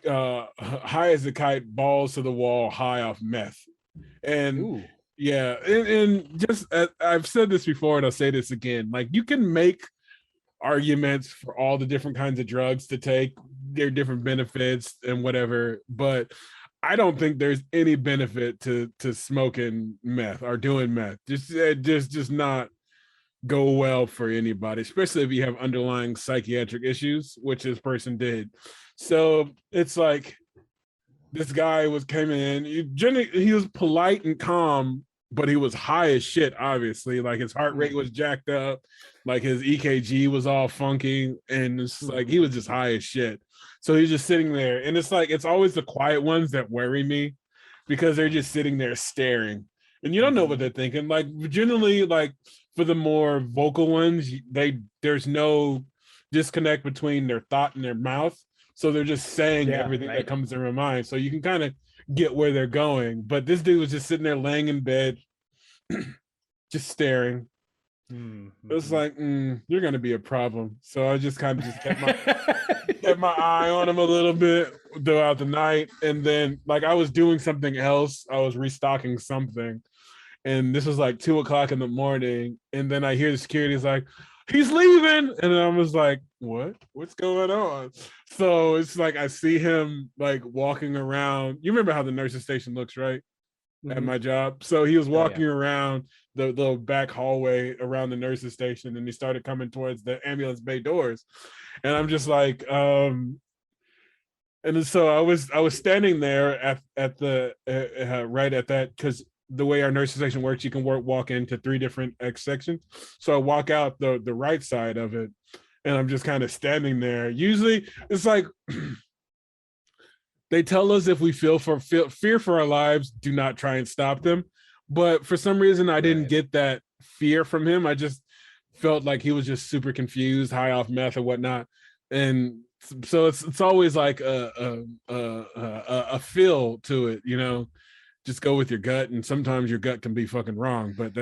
S2: high as a kite, balls to the wall, high off meth. And
S1: Ooh.
S2: Yeah, and just I've said this before, and I'll say this again. Like, you can make arguments for all the different kinds of drugs to take, their different benefits and whatever, but I don't think there's any benefit to smoking meth or doing meth. Just not go well for anybody, especially if you have underlying psychiatric issues, which this person did. So it's like, this guy came in. He was polite and calm, but he was high as shit. Obviously, like his heart rate was jacked up, like his EKG was all funky, and it's like he was just high as shit. So he's just sitting there, and it's always the quiet ones that worry me, because they're just sitting there staring, and you don't know what they're thinking. Like, generally, like for the more vocal ones, there's no disconnect between their thought and their mouth. So they're just saying everything that comes to their mind. So you can kind of get where they're going. But this dude was just sitting there laying in bed, just staring. It was like, you're going to be a problem. So I just kind of just kept my eye on him a little bit throughout the night. And then, like, I was doing something else. I was restocking something. And this was like 2:00 in the morning. And then I hear the security's like, he's leaving. And I was like, what's going on? So it's like, I see him like walking around. You remember how the nurse's station looks, right? At my job. So he was walking around the back hallway around the nurse's station, and he started coming towards the ambulance bay doors. And I'm just like, and so I was standing there at the right at that, because the way our nurse's station works, you can walk into 3 different X sections. So I walk out the right side of it, and I'm just kind of standing there. Usually it's like, they tell us if we feel fear for our lives, do not try and stop them. But for some reason, I didn't get that fear from him. I just felt like he was just super confused, high off meth or whatnot. And so it's always like a feel to it, you know. Just go with your gut, and sometimes your gut can be fucking wrong, but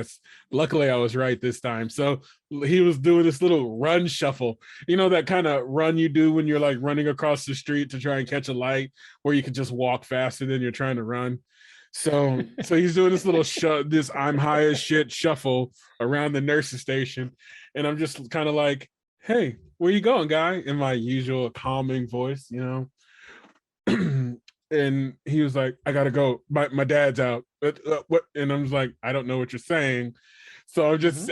S2: luckily I was right this time. So he was doing this little run shuffle, you know, that kind of run you do when you're like running across the street to try and catch a light, where you can just walk faster than you're trying to run. So he's doing this little this I'm high as shit shuffle around the nurse's station, and I'm just kind of like, hey, where you going, guy, in my usual calming voice, you know. And he was like, I gotta go, my dad's out. What? And I'm just like, I don't know what you're saying. So it's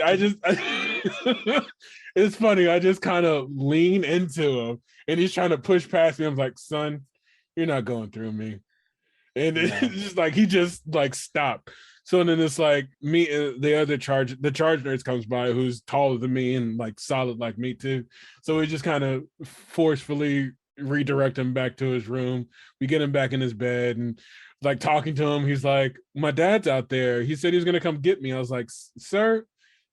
S2: funny, I just kind of lean into him, and he's trying to push past me. I'm like, son, you're not going through me. And it's just like, he just like stopped. So then it's like me, the charge nurse comes by, who's taller than me and like solid like me too. So we just kind of forcefully redirect him back to his room. We get him back in his bed, and like talking to him, he's like, my dad's out there. He said he was gonna come get me. I was like, sir,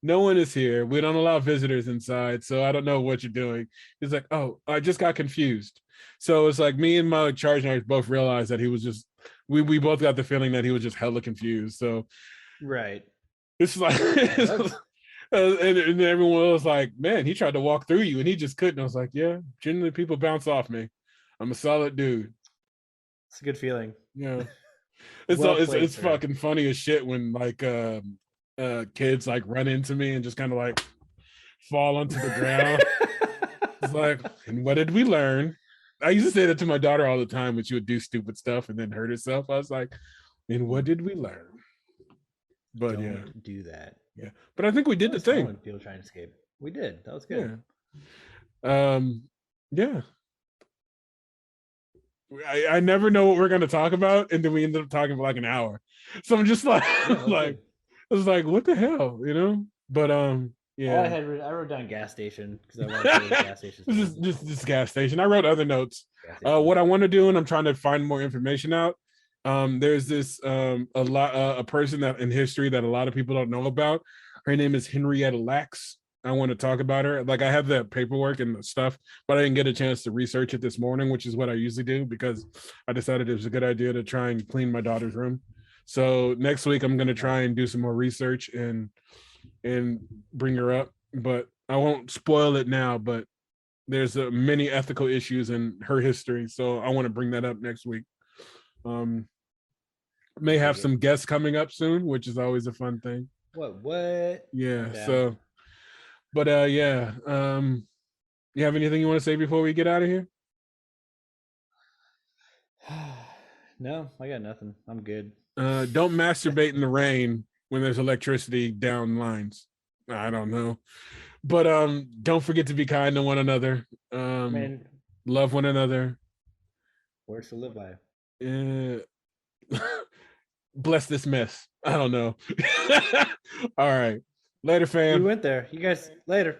S2: no one is here. We don't allow visitors inside, so I don't know what you're doing. He's like, oh, I just got confused. So it's like, me and my charge nurse both realized that he was just, we both got the feeling that he was just hella confused. So it's like and everyone was like, man, he tried to walk through you and he just couldn't. I was like, yeah, generally people bounce off me. I'm a solid dude.
S1: It's a good feeling.
S2: Yeah. It's fucking funny as shit when like kids like run into me and just kind of like fall onto the ground. It's like, and what did we learn? I used to say that to my daughter all the time when she would do stupid stuff and then hurt herself. I was like, and what did we learn? But
S1: don't do that.
S2: Yeah, but I think we did the thing.
S1: People trying to escape. We did. That was good.
S2: Yeah. I never know what we're going to talk about, and then we ended up talking for like an hour. So I'm just like, I was like, what the hell, you know? But yeah.
S1: I wrote down gas station because I wanted to gas station.
S2: Just gas station. I wrote other notes. What I want to do, and I'm trying to find more information out. There's this a person that in history that a lot of people don't know about. Her name is Henrietta Lacks. I want to talk about her. Like, I have the paperwork and the stuff, but I didn't get a chance to research it this morning, which is what I usually do, because I decided it was a good idea to try and clean my daughter's room. So next week I'm going to try and do some more research and bring her up, but I won't spoil it now. But there's many ethical issues in her history, so I want to bring that up next week. May have some guests coming up soon, which is always a fun thing.
S1: What?
S2: Yeah. So, but yeah. You have anything you want to say before we get out of here?
S1: No, I got nothing. I'm good.
S2: Don't masturbate in the rain when there's electricity down lines. I don't know. But don't forget to be kind to one another.
S1: Man,
S2: Love one another.
S1: words to live by.
S2: Bless this mess. I don't know. All right. Later, fam.
S1: We went there. You guys later.